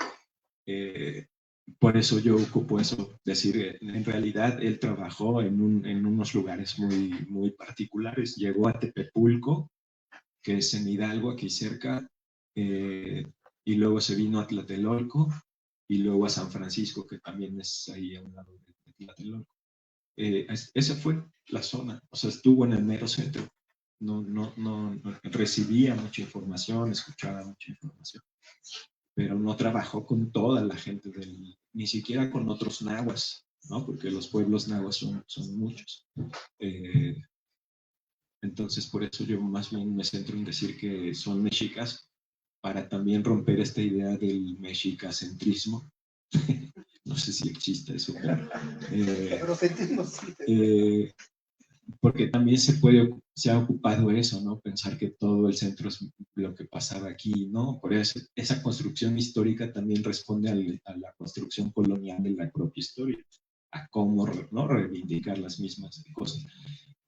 por eso yo ocupo eso, decir, en realidad él trabajó en unos lugares muy particulares. Llegó a Tepepulco, que es en Hidalgo, aquí cerca, y luego se vino a Tlatelolco, y luego a San Francisco, que también es ahí a un lado de Tlatelolco. Esa fue la zona, o sea, estuvo en el mero centro. No recibía mucha información, escuchaba mucha información, pero no trabajó con toda la gente ni siquiera con otros nahuas, ¿no? Porque los pueblos nahuas son muchos. Entonces, por eso yo más bien me centro en decir que son mexicas, para también romper esta idea del mexicacentrismo. No sé si existe eso. Pero sentimos, sí. porque también se ha ocupado eso, ¿no? Pensar que todo el centro es lo que pasaba aquí, ¿no? Por eso esa construcción histórica también responde a la construcción colonial de la propia historia, a cómo, ¿no?, reivindicar las mismas cosas.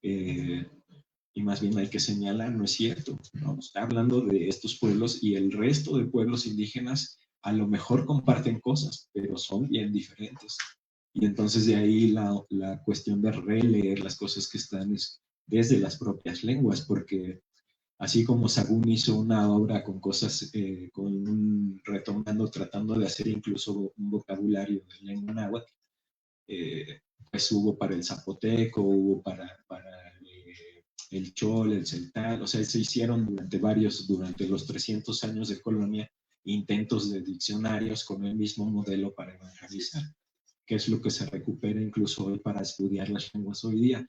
Y más bien hay que señalar, no es cierto, ¿no? Está hablando de estos pueblos y el resto de pueblos indígenas a lo mejor comparten cosas, pero son bien diferentes. Y entonces de ahí la cuestión de releer las cosas que están desde las propias lenguas, porque así como Sagún hizo una obra con cosas, retomando, tratando de hacer incluso un vocabulario de lengua náhuatl, pues hubo para el zapoteco, hubo para el chol, el celtal, o sea, se hicieron durante los 300 años de colonia, intentos de diccionarios con el mismo modelo para evangelizar, que es lo que se recupera incluso hoy para estudiar las lenguas hoy día,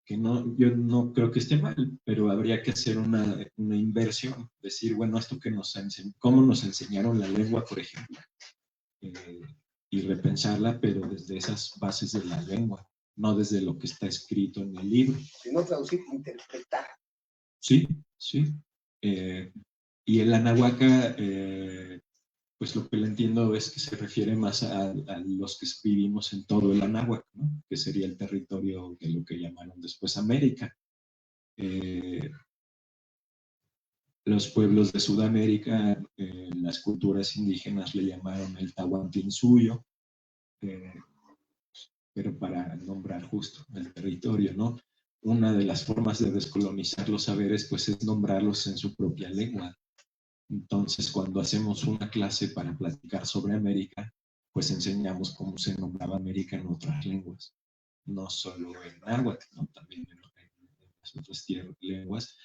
que no, yo no creo que esté mal, pero habría que hacer una inversión, decir, bueno, esto que cómo nos enseñaron la lengua, por ejemplo, y repensarla, pero desde esas bases de la lengua, no desde lo que está escrito en el libro. Si no traducir, interpretar. Sí, sí. Y el Anahuaca, pues lo que le entiendo es que se refiere más a los que vivimos en todo el Anáhuac, ¿no?, que sería el territorio de lo que llamaron después América. Los pueblos de Sudamérica, las culturas indígenas le llamaron el Tahuantinsuyo, pero para nombrar justo el territorio, ¿no? Una de las formas de descolonizar los saberes, pues, es nombrarlos en su propia lengua. Entonces, cuando hacemos una clase para platicar sobre América, pues enseñamos cómo se nombraba América en otras lenguas, no solo en náhuatl, ¿no?, también en las otras lenguas,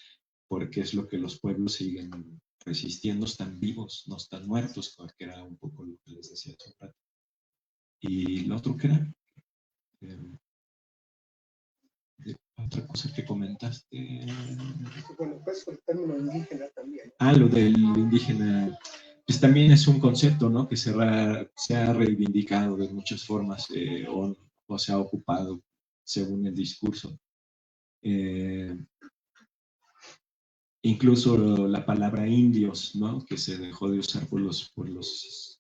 porque es lo que los pueblos siguen resistiendo, están vivos, no están muertos, que era un poco lo que les decía hace un rato. Y lo otro que era, otra cosa que comentaste. Bueno, pues el término indígena también. Lo del indígena, pues también es un concepto, ¿no?, que se ha reivindicado de muchas formas, o se ha ocupado según el discurso. Incluso la palabra indios, ¿no?, que se dejó de usar por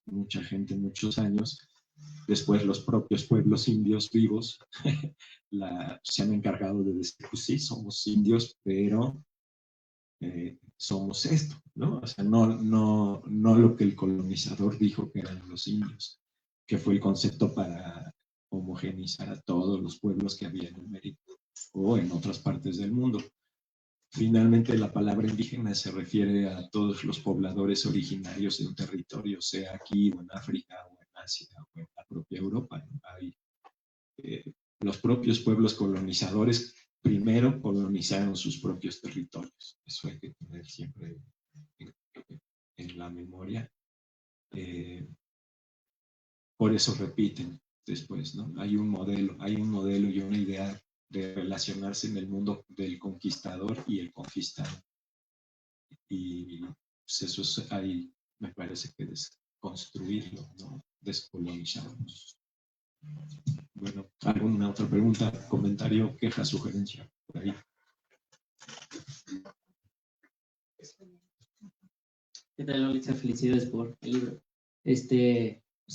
mucha gente muchos años. Después los propios pueblos indios vivos se han encargado de decir, pues sí, somos indios, pero somos esto, ¿no? O sea, no lo que el colonizador dijo que eran los indios, que fue el concepto para homogeneizar a todos los pueblos que había en América o en otras partes del mundo. Finalmente, la palabra indígena se refiere a todos los pobladores originarios de un territorio, sea aquí o en África o en Asia o en la propia Europa, ¿no? Hay, los propios pueblos colonizadores primero colonizaron sus propios territorios. Eso hay que tener siempre en la memoria. Por eso repiten después, ¿no? Hay un modelo y una idea de relacionarse en el mundo del conquistador y el conquistado. Y pues eso es ahí, me parece que desconstruirlo, ¿no?, descolonizarnos. Bueno, ¿alguna otra pregunta, comentario, queja, sugerencia por ahí? ¿Qué tal, Alicia? Felicidades por el libro. Pues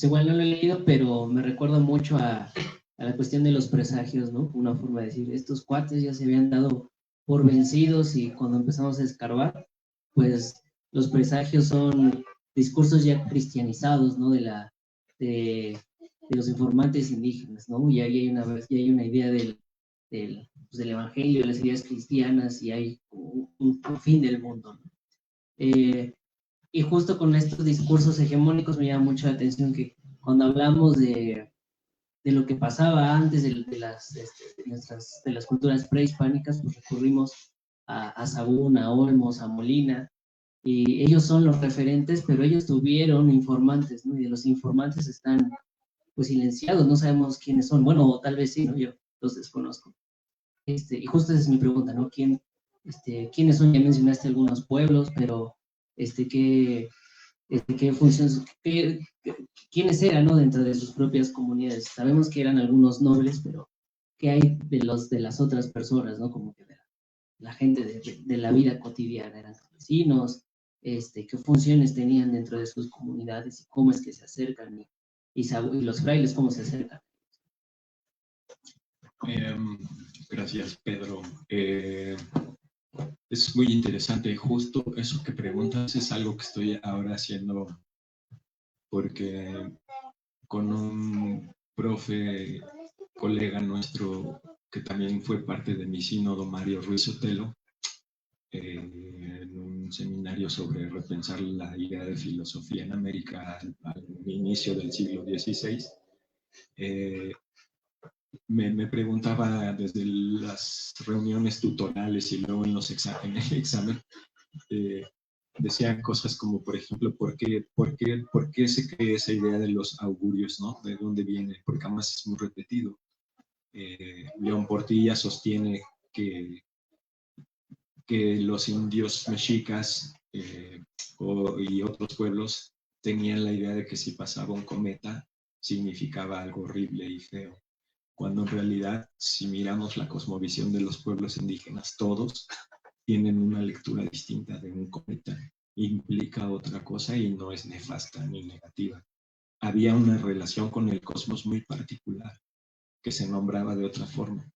igual no lo he leído, pero me recuerda mucho a la cuestión de los presagios, ¿no? Una forma de decir, estos cuates ya se habían dado por vencidos y cuando empezamos a escarbar, pues los presagios son discursos ya cristianizados, ¿no? De los informantes indígenas, ¿no? Y ahí hay una idea del evangelio, de las ideas cristianas y hay un fin del mundo, ¿no? Y justo con estos discursos hegemónicos me llama mucho la atención que cuando hablamos de lo que pasaba antes de las culturas prehispánicas, pues recurrimos a Sagún, a Olmos, a Molina, y ellos son los referentes, pero ellos tuvieron informantes, ¿no? Y de los informantes están pues silenciados, no sabemos quiénes son, bueno, o tal vez sí, ¿no? Yo los desconozco. Y justo esa es mi pregunta, ¿no? ¿Quiénes son? Ya mencionaste algunos pueblos, pero ¿qué funciones, quiénes eran, ¿no?, dentro de sus propias comunidades? Sabemos que eran algunos nobles, pero qué hay de las otras personas, ¿no? Como que de la gente de la vida cotidiana, eran vecinos, qué funciones tenían dentro de sus comunidades y cómo es que se acercan y los frailes cómo se acercan. Gracias, Pedro. Es muy interesante. Justo eso que preguntas es algo que estoy ahora haciendo porque con un profe, colega nuestro, que también fue parte de mi sínodo, Mario Ruiz Otelo, en un seminario sobre repensar la idea de filosofía en América al inicio del siglo XVI, me preguntaba desde las reuniones tutorales y luego en el examen, decían cosas como, por ejemplo, ¿por qué se cree esa idea de los augurios, ¿no? ¿De dónde viene? Porque además es muy repetido. León Portilla sostiene que los indios mexicas y otros pueblos tenían la idea de que si pasaba un cometa significaba algo horrible y feo, cuando en realidad, si miramos la cosmovisión de los pueblos indígenas, todos tienen una lectura distinta de un cometa, implica otra cosa y no es nefasta ni negativa. Había una relación con el cosmos muy particular, que se nombraba de otra forma.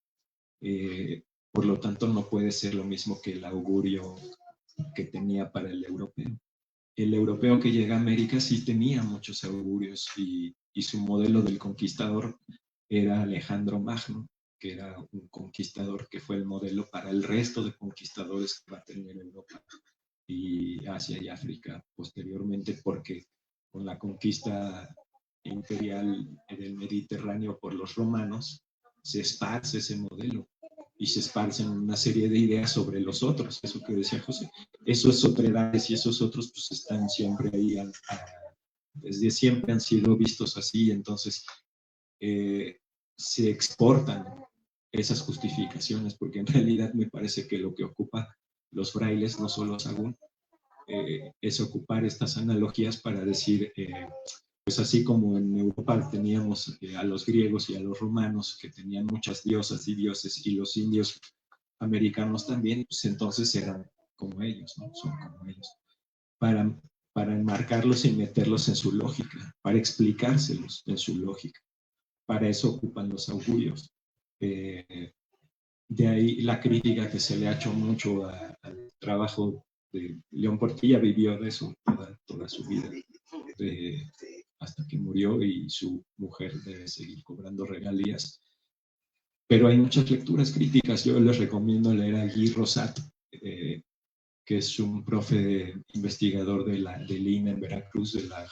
Por lo tanto, no puede ser lo mismo que el augurio que tenía para el europeo. El europeo que llega a América sí tenía muchos augurios y su modelo del conquistador era Alejandro Magno, que era un conquistador que fue el modelo para el resto de conquistadores que va a tener Europa y Asia y África posteriormente, porque con la conquista imperial del Mediterráneo por los romanos se esparce ese modelo y se esparcen una serie de ideas sobre los otros, eso que decía José. Esos otredades y esos otros pues están siempre ahí, desde siempre han sido vistos así, entonces se exportan esas justificaciones, porque en realidad me parece que lo que ocupa los frailes, no solo Sahagún, es ocupar estas analogías para decir, pues así como en Europa teníamos a los griegos y a los romanos que tenían muchas diosas y dioses, y los indios americanos también, pues entonces eran como ellos, ¿no? Son como ellos. Para enmarcarlos y meterlos en su lógica, para explicárselos en su lógica. Para eso ocupan los augurios. De ahí la crítica que se le ha hecho mucho al trabajo de León Portilla. Vivió de eso toda su vida, hasta que murió, y su mujer debe seguir cobrando regalías. Pero hay muchas lecturas críticas. Yo les recomiendo leer a Guy Rosat, que es un profe investigador del INA en Veracruz, de la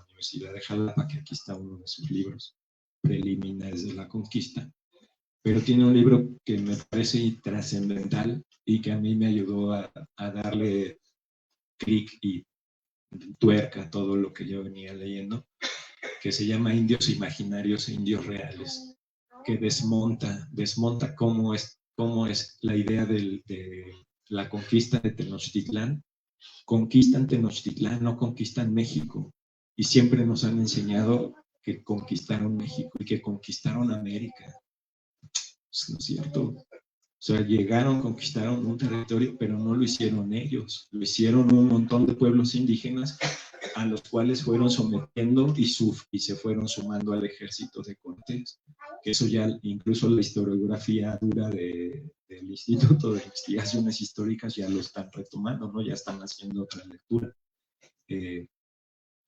Universidad de Jalapa, que aquí está uno de sus libros, Preliminares de la Conquista. Pero tiene un libro que me parece trascendental y que a mí me ayudó a darle clic y tuerca a todo lo que yo venía leyendo, que se llama Indios Imaginarios e Indios Reales, que desmonta cómo es la idea de la conquista de Tenochtitlán. Conquistan Tenochtitlán, no conquistan México, y siempre nos han enseñado que conquistaron México y que conquistaron América. ¿No es cierto? O sea, llegaron, conquistaron un territorio, pero no lo hicieron ellos, lo hicieron un montón de pueblos indígenas a los cuales fueron sometiendo y se fueron sumando al ejército de Cortés. Que eso ya, incluso la historiografía dura del Instituto de Investigaciones Históricas ya lo están retomando, ¿no? Ya están haciendo otra lectura.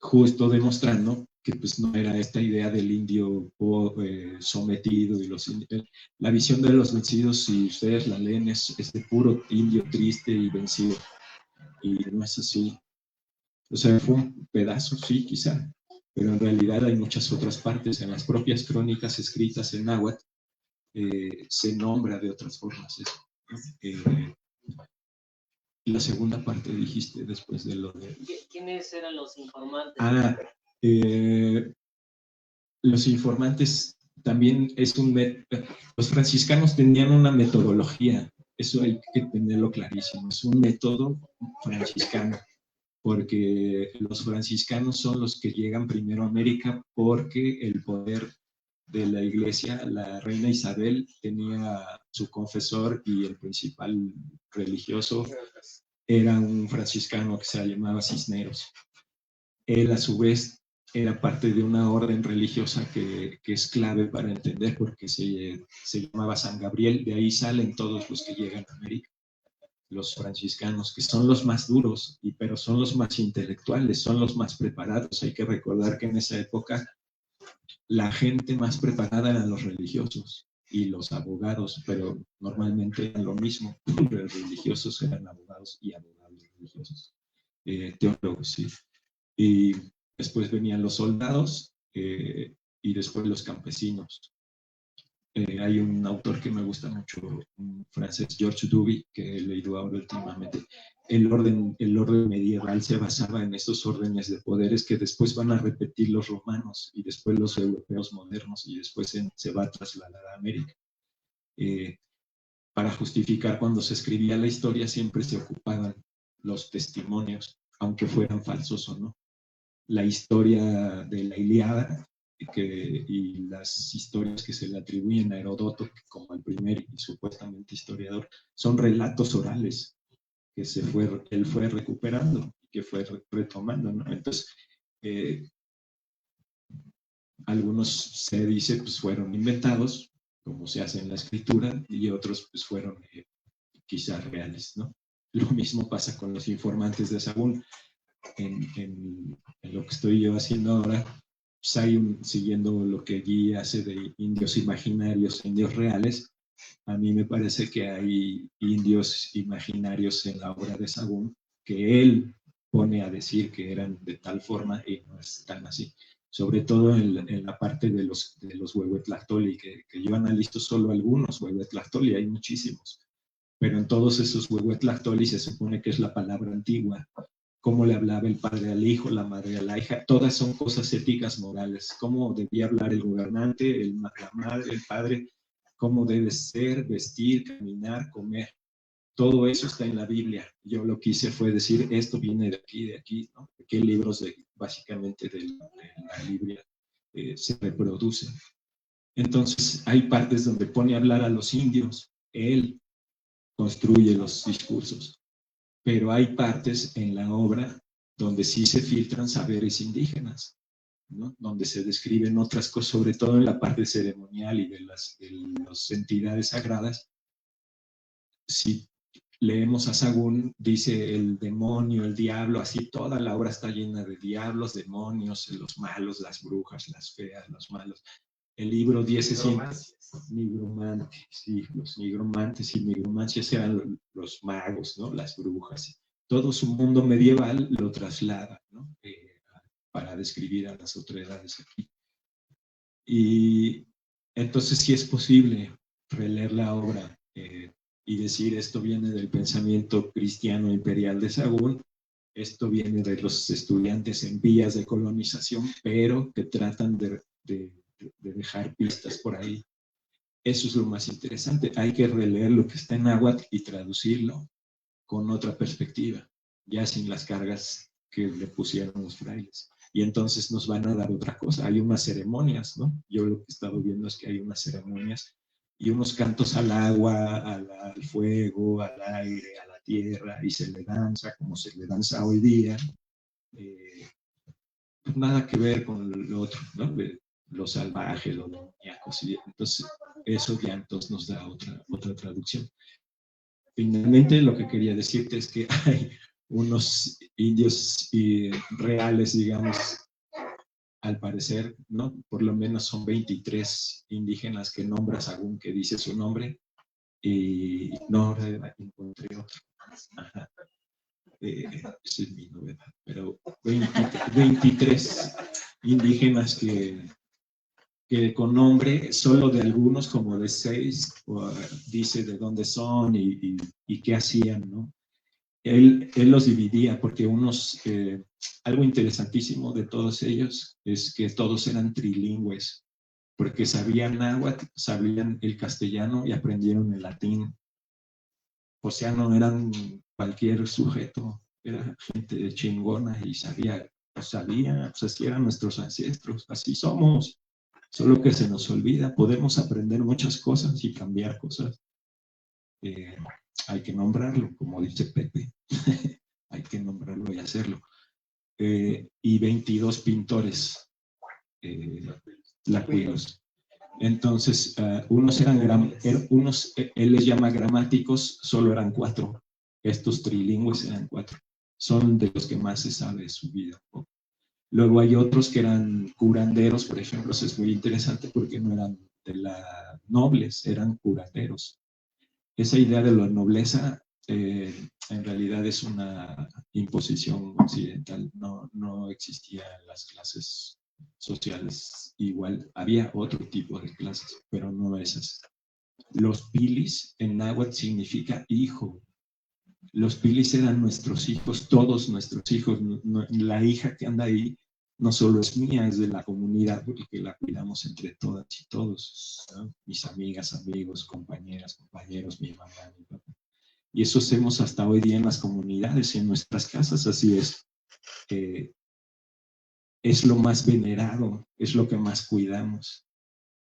Justo demostrando que pues no era esta idea del indio sometido y la visión de los vencidos, si ustedes la leen, es de puro indio triste y vencido, y no es así. O sea, fue un pedazo, sí, quizá, pero en realidad hay muchas otras partes. En las propias crónicas escritas en náhuatl se nombra de otras formas eso, ¿no? La segunda parte dijiste después de lo de... ¿Quiénes eran los informantes? Los informantes también es los franciscanos tenían una metodología, eso hay que tenerlo clarísimo, es un método franciscano, porque los franciscanos son los que llegan primero a América porque el poder de la iglesia, la reina Isabel tenía su confesor y el principal religioso era un franciscano que se llamaba Cisneros. Él a su vez era parte de una orden religiosa que es clave para entender porque se llamaba San Gabriel. De ahí salen todos los que llegan a América, los franciscanos, que son los más duros, pero son los más intelectuales, son los más preparados. Hay que recordar que en esa época la gente más preparada eran los religiosos y los abogados, pero normalmente eran lo mismo. Los religiosos eran abogados y abogados religiosos, teólogos, sí. Y después venían los soldados y después los campesinos. Hay un autor que me gusta mucho, un francés, Georges Duby, que he leído ahora últimamente. El orden medieval se basaba en estos órdenes de poderes que después van a repetir los romanos y después los europeos modernos y después se va a trasladar a América. Para justificar cuando se escribía la historia siempre se ocupaban los testimonios, aunque fueran falsos o no. La historia de la Ilíada y las historias que se le atribuyen a Heródoto como el primer y supuestamente historiador son relatos orales que él fue recuperando, que fue retomando, ¿no? Entonces, algunos se dice pues fueron inventados, como se hace en la escritura, y otros pues fueron quizás reales, ¿no? Lo mismo pasa con los informantes de Sahagún. En lo que estoy yo haciendo ahora, pues hay siguiendo lo que Guy hace de indios imaginarios, indios reales. A mí me parece que hay indios imaginarios en la obra de Sahagún que él pone a decir que eran de tal forma y no es tan así. Sobre todo en la parte de los Huehuetlactoli, que yo analizo solo algunos Huehuetlactoli, hay muchísimos. Pero en todos esos Huehuetlactoli se supone que es la palabra antigua, cómo le hablaba el padre al hijo, la madre a la hija, todas son cosas éticas, morales, cómo debía hablar el gobernante, la madre, el padre, cómo debe ser, vestir, caminar, comer. Todo eso está en la Biblia. Yo lo que hice fue decir, esto viene de aquí, ¿no? ¿De qué libros básicamente de la Biblia se reproducen? Entonces, hay partes donde pone a hablar a los indios, él construye los discursos. Pero hay partes en la obra donde sí se filtran saberes indígenas, ¿no? Donde se describen otras cosas, sobre todo en la parte ceremonial y de las entidades sagradas. Si leemos a Sahagún, dice el demonio, el diablo, así toda la obra está llena de diablos, demonios, los malos, las brujas, las feas, los malos. El libro 10 es nigromantes, sí, los nigromantes y nigromancias eran los magos, ¿no? Las brujas. Todo su mundo medieval lo traslada, ¿no? Para describir a las autoridades aquí. Y entonces sí es posible releer la obra y decir esto viene del pensamiento cristiano imperial de Sahagún, esto viene de los estudiantes en vías de colonización, pero que tratan de dejar pistas por ahí. Eso es lo más interesante. Hay que releer lo que está en náhuatl y traducirlo con otra perspectiva, ya sin las cargas que le pusieron los frailes. Y entonces nos van a dar otra cosa. Hay unas ceremonias, ¿no? Yo lo que he estado viendo es que hay unas ceremonias y unos cantos al agua, al fuego, al aire, a la tierra, y se le danza como se le danza hoy día. Pues nada que ver con lo otro, ¿no? Lo salvaje, lo demoníaco. ¿Sí? Entonces, eso ya entonces nos da otra traducción. Finalmente, lo que quería decirte es que hay unos indios reales, digamos, al parecer, ¿no? Por lo menos son 23 indígenas que nombra Sahagún, que dice su nombre, y no encontré otro. Ajá. Esa es mi novedad, pero 23 indígenas que con nombre, solo de algunos, como de 6, dice de dónde son y qué hacían, ¿no? Él los dividía porque algo interesantísimo de todos ellos es que todos eran trilingües, porque sabían náhuatl, sabían el castellano y aprendieron el latín. O sea, no eran cualquier sujeto, era gente chingona y sabía, pues así eran nuestros ancestros, así somos. solo que se nos olvida. Podemos aprender muchas cosas y cambiar cosas. Hay que nombrarlo, como dice Pepe. Hay que nombrarlo y hacerlo. Y 22 pintores tlacuilos. Entonces, unos él les llama gramáticos, solo eran 4. Estos trilingües eran 4. Son de los que más se sabe de su vida. Luego hay otros que eran curanderos, por ejemplo. Eso es muy interesante porque no eran de la nobles, eran curanderos. Esa idea de la nobleza en realidad es una imposición occidental. No existían las clases sociales igual. Había otro tipo de clases, pero no esas. Los pilis en náhuatl significa hijo. Los pilis eran nuestros hijos, todos nuestros hijos. La hija que anda ahí no solo es mía, es de la comunidad, porque la cuidamos entre todas y todos, ¿no? Mis amigas, amigos, compañeras, compañeros, mi mamá, mi papá. Y eso hacemos hasta hoy día en las comunidades y en nuestras casas, así es. Es lo más venerado, es lo que más cuidamos.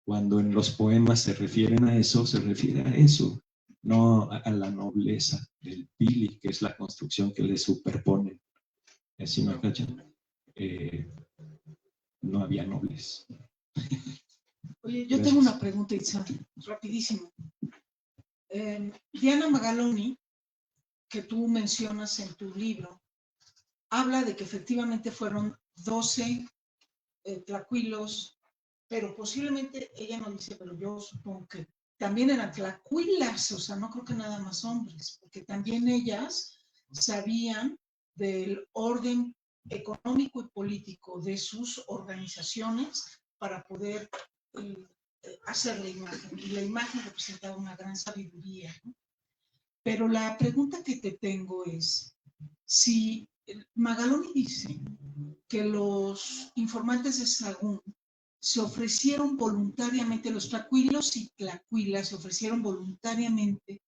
Cuando en los poemas se refieren a eso, se refiere a eso, no a la nobleza del pili, que es la construcción que le superponen. ¿Así me cachan? No había nobles. Oye, yo tengo una pregunta, Itza, rapidísimo. Diana Magaloni, que tú mencionas en tu libro, habla de que efectivamente fueron 12 tlacuilos, pero posiblemente ella no dice, pero yo supongo que también eran tlacuilas, o sea, no creo que nada más hombres, porque también ellas sabían del orden económico y político de sus organizaciones para poder hacer la imagen. Y la imagen representaba una gran sabiduría, ¿no? Pero la pregunta que te tengo es, si Magaloni dice que los informantes de Sahagún se ofrecieron voluntariamente, los tlacuilos y tlacuilas se ofrecieron voluntariamente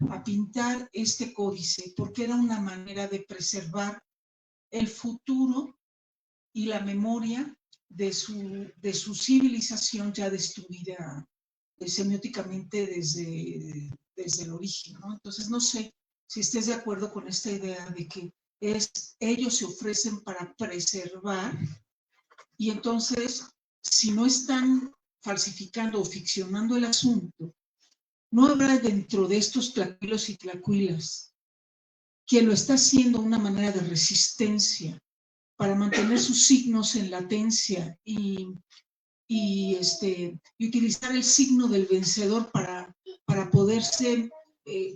a pintar este códice porque era una manera de preservar el futuro y la memoria de su civilización ya destruida semióticamente desde el origen, ¿no? Entonces, no sé si estés de acuerdo con esta idea de que ellos se ofrecen para preservar y entonces, si no están falsificando o ficcionando el asunto, no habrá dentro de estos tlacuilos y tlacuilas quien lo está haciendo de una manera de resistencia para mantener sus signos en latencia y utilizar el signo del vencedor para poderse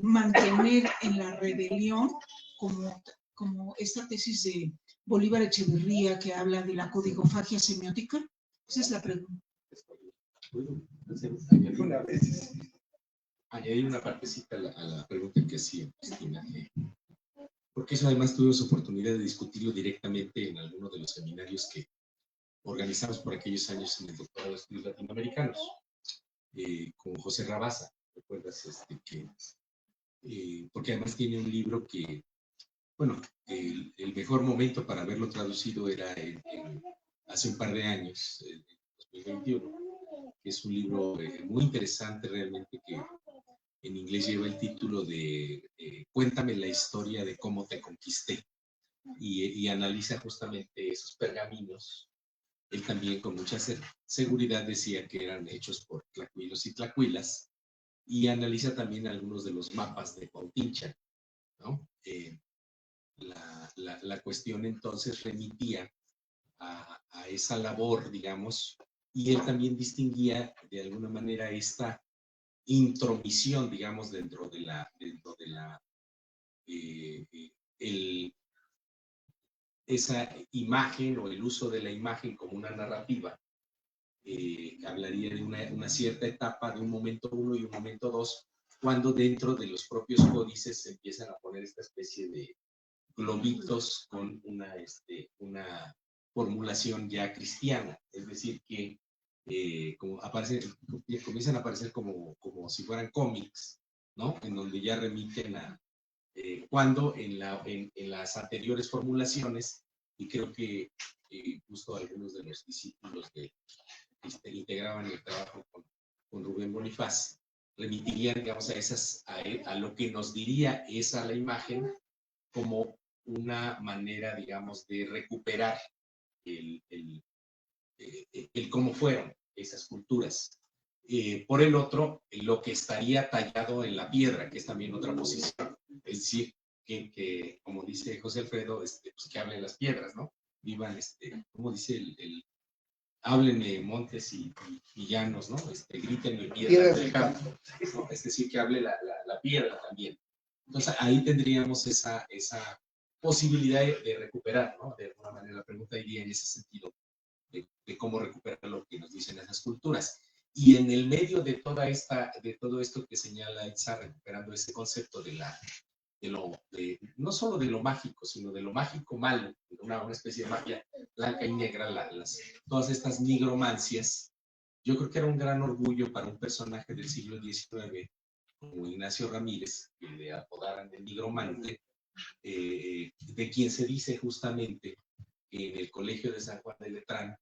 mantener en la rebelión, como esta tesis de Bolívar Echeverría que habla de la codigofagia semiótica. Esa es la pregunta. Añadir una partecita a la pregunta que hacía Cristina, porque eso además tuvimos oportunidad de discutirlo directamente en alguno de los seminarios que organizamos por aquellos años en el doctorado de estudios latinoamericanos, con José Rabasa, ¿recuerdas? Porque además tiene un libro que, bueno, el mejor momento para haberlo traducido era hace un par de años, en 2021, que es un libro muy interesante realmente, que en inglés lleva el título de Cuéntame la historia de cómo te conquisté, y analiza justamente esos pergaminos. Él también con mucha seguridad decía que eran hechos por tlacuilos y tlacuilas, y analiza también algunos de los mapas de Pautincha, ¿no? La cuestión entonces remitía a esa labor, digamos, y él también distinguía de alguna manera esta intromisión, digamos, dentro de la esa imagen o el uso de la imagen como una narrativa. Hablaría de una cierta etapa, de un momento 1 y un momento 2, cuando dentro de los propios códices se empiezan a poner esta especie de globitos con una formulación ya cristiana, es decir, que comienzan a aparecer como si fueran cómics, ¿no? En donde ya remiten a cuando en las anteriores formulaciones, y creo que justo algunos de los discípulos integraban el trabajo con Rubén Bonifaz, remitirían, digamos, a lo que nos diría esa la imagen como una manera, digamos, de recuperar el cómo fueron esas culturas. Por el otro, lo que estaría tallado en la piedra, que es también otra posición, es decir, que como dice José Alfredo, pues que hablen las piedras, ¿no? Vivan, como dice háblenme montes y llanos, ¿no? Grítenme piedras del campo, ¿no? Es decir, que hable la piedra también. Entonces ahí tendríamos esa posibilidad de recuperar, ¿no? De alguna manera la pregunta iría en ese sentido, de cómo recuperar lo que nos dicen esas culturas. Y en el medio de todo esto que señala Itza, recuperando ese concepto no solo de lo mágico, sino de lo mágico malo, una especie de magia blanca y negra, todas estas nigromancias. Yo creo que era un gran orgullo para un personaje del siglo XIX, como Ignacio Ramírez, que le apodaran el nigromante, de quien se dice justamente que en el Colegio de San Juan de Letrán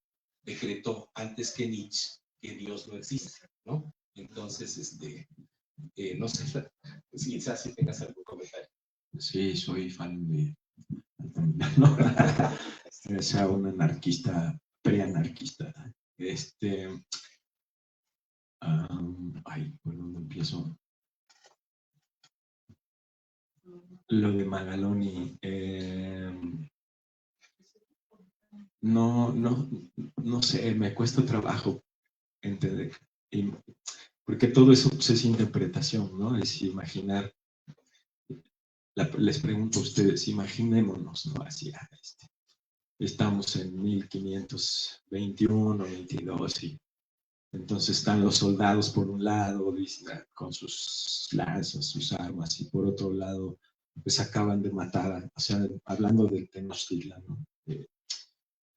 decretó antes que Nietzsche que Dios no existe, ¿no? Entonces, no sé si tengas algún comentario. Sí, soy fan de ¿no? O sea, un anarquista, preanarquista. ¿Por dónde empiezo? Lo de Magaloni. No sé, me cuesta trabajo entender. Porque todo eso pues, es interpretación, ¿no? Es imaginar. Les pregunto a ustedes, imaginémonos, ¿no? Así, estamos en 1521, 22, y entonces están los soldados por un lado, con sus lanzas, sus armas, y por otro lado, pues acaban de matar, o sea, hablando del Tenochtitlan, ¿no?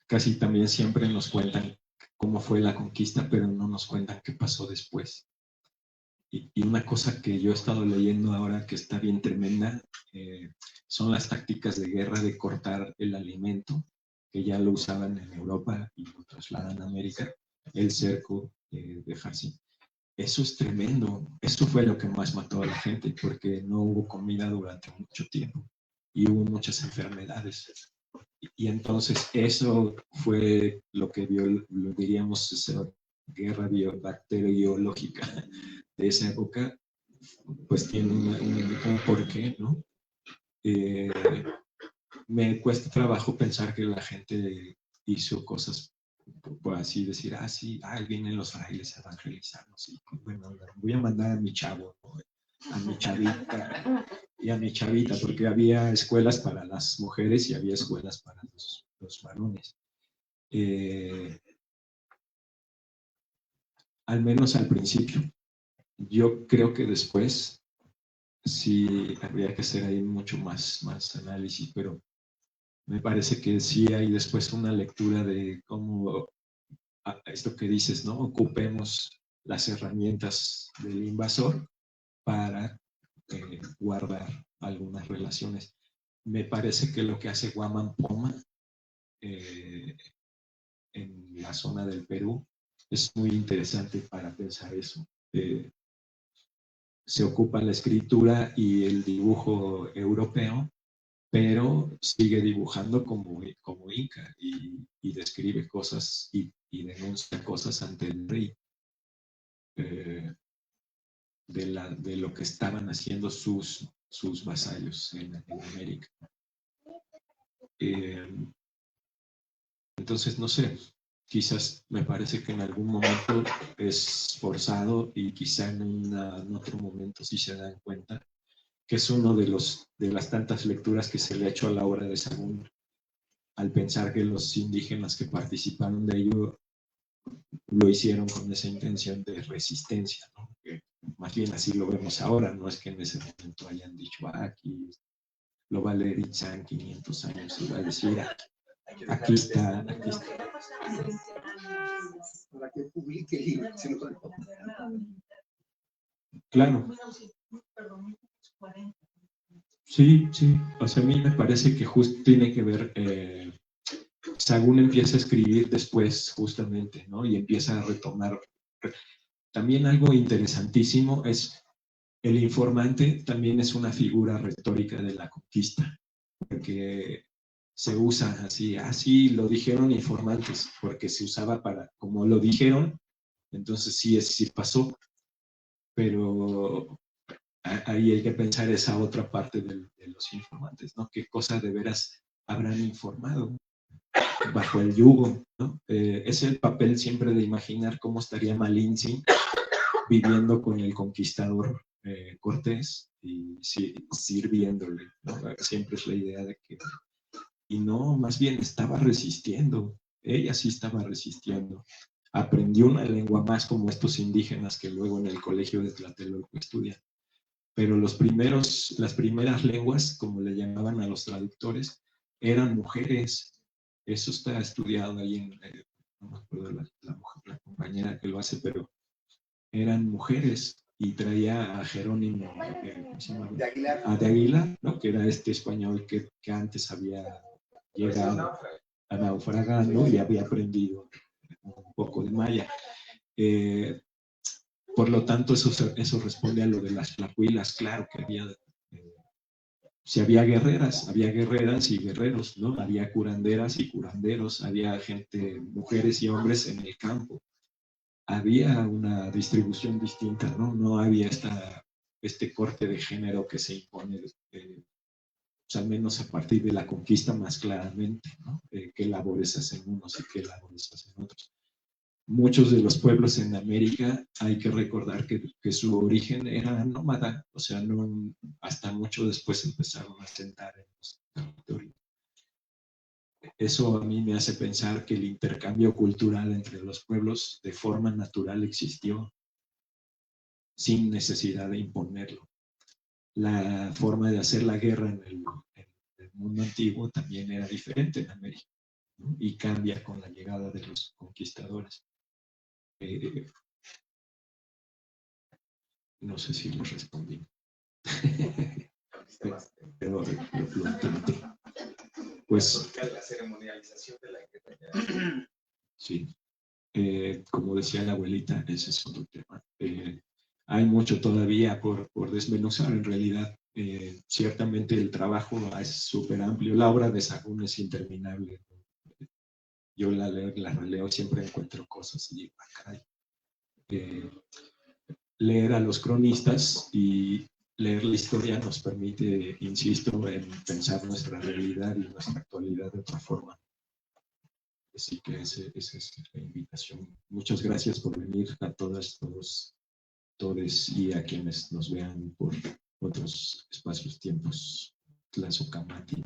Casi también siempre nos cuentan cómo fue la conquista, pero no nos cuentan qué pasó después. Y una cosa que yo he estado leyendo ahora que está bien tremenda, son las tácticas de guerra de cortar el alimento, que ya lo usaban en Europa y lo trasladan a América, el cerco, dejarse. Eso es tremendo. Eso fue lo que más mató a la gente, porque no hubo comida durante mucho tiempo y hubo muchas enfermedades. Y entonces eso fue lo que lo diríamos, esa guerra bacteriológica de esa época, pues tiene un porqué, ¿no? Me cuesta trabajo pensar que la gente hizo cosas, por así decir, sí, vienen los frailes a evangelizarnos, y bueno, voy a mandar a mi chavo, ¿no? A mi chavita y a mi chavita, porque había escuelas para las mujeres y había escuelas para los varones. Al menos al principio. Yo creo que después sí habría que hacer ahí mucho más análisis, pero me parece que sí hay después una lectura de cómo esto que dices, ¿no? Ocupemos las herramientas del invasor para guardar algunas relaciones. Me parece que lo que hace Guamán Poma en la zona del Perú es muy interesante para pensar eso. Se ocupa la escritura y el dibujo europeo, pero sigue dibujando como Inca y describe cosas y denuncia cosas ante el rey de lo que estaban haciendo sus vasallos en América. Entonces, no sé, quizás me parece que en algún momento es forzado y quizá en otro momento sí se dan cuenta que es uno de las tantas lecturas que se le ha hecho a la obra de Sahagún, al pensar que los indígenas que participaron de ello lo hicieron con esa intención de resistencia, ¿no? Que más bien así lo vemos ahora, no es que en ese momento hayan dicho, aquí lo va a leer Itzán 500 años y va a decir, aquí está. Para que publique el libro. Claro. Sí, o sea, a mí me parece que justo tiene que ver Sahagún empieza a escribir después, justamente, ¿no? Y empieza a retomar. También algo interesantísimo es el informante también es una figura retórica de la conquista, porque se usa así lo dijeron informantes, porque se usaba para, como lo dijeron, entonces sí pasó, pero ahí hay que pensar esa otra parte de los informantes, ¿no? ¿Qué cosas de veras habrán informado bajo el yugo, ¿no? Es el papel siempre de imaginar cómo estaría Malinche viviendo con el conquistador Cortés y sirviéndole, ¿no? Siempre es la idea de que, y no, más bien estaba resistiendo, ella sí estaba resistiendo, aprendió una lengua más como estos indígenas que luego en el colegio de Tlatelolco estudian, pero las primeras lenguas, como le llamaban a los traductores, eran mujeres, eso está estudiado ahí no me acuerdo la compañera que lo hace, pero eran mujeres y traía a Jerónimo de Aguilar, ¿no? Que era este español que antes había llegado a naufragar, ¿no? Y había aprendido un poco de maya. Por lo tanto, eso responde a lo de las tlacuilas, claro que había, si había guerreras y guerreros, ¿no? Había curanderas y curanderos, había gente, mujeres y hombres en el campo. Había una distribución distinta, ¿no? No había este corte de género que se impone, pues al menos a partir de la conquista más claramente, ¿no? Qué labores hacen unos y qué labores hacen otros. Muchos de los pueblos en América, hay que recordar que su origen era nómada, o sea, no, hasta mucho después empezaron a asentar en los territorios. Eso a mí me hace pensar que el intercambio cultural entre los pueblos de forma natural existió, sin necesidad de imponerlo. La forma de hacer la guerra en el mundo antiguo también era diferente en América, ¿no? Y cambia con la llegada de los conquistadores. No sé si lo respondí. Pero lo intenté. Pues, la ceremonialización de la guerra. Sí. Como decía la abuelita, ese es otro tema. Hay mucho todavía por desmenuzar en realidad. Ciertamente el trabajo es súper amplio. La obra de Sahagún es interminable. Yo la releo, siempre encuentro cosas y digo, caray. Leer a los cronistas y leer la historia nos permite, insisto, en pensar nuestra realidad y nuestra actualidad de otra forma. Así que esa es la invitación. Muchas gracias por venir a todas, todos y a quienes nos vean por otros espacios, tiempos. Tlazocamati.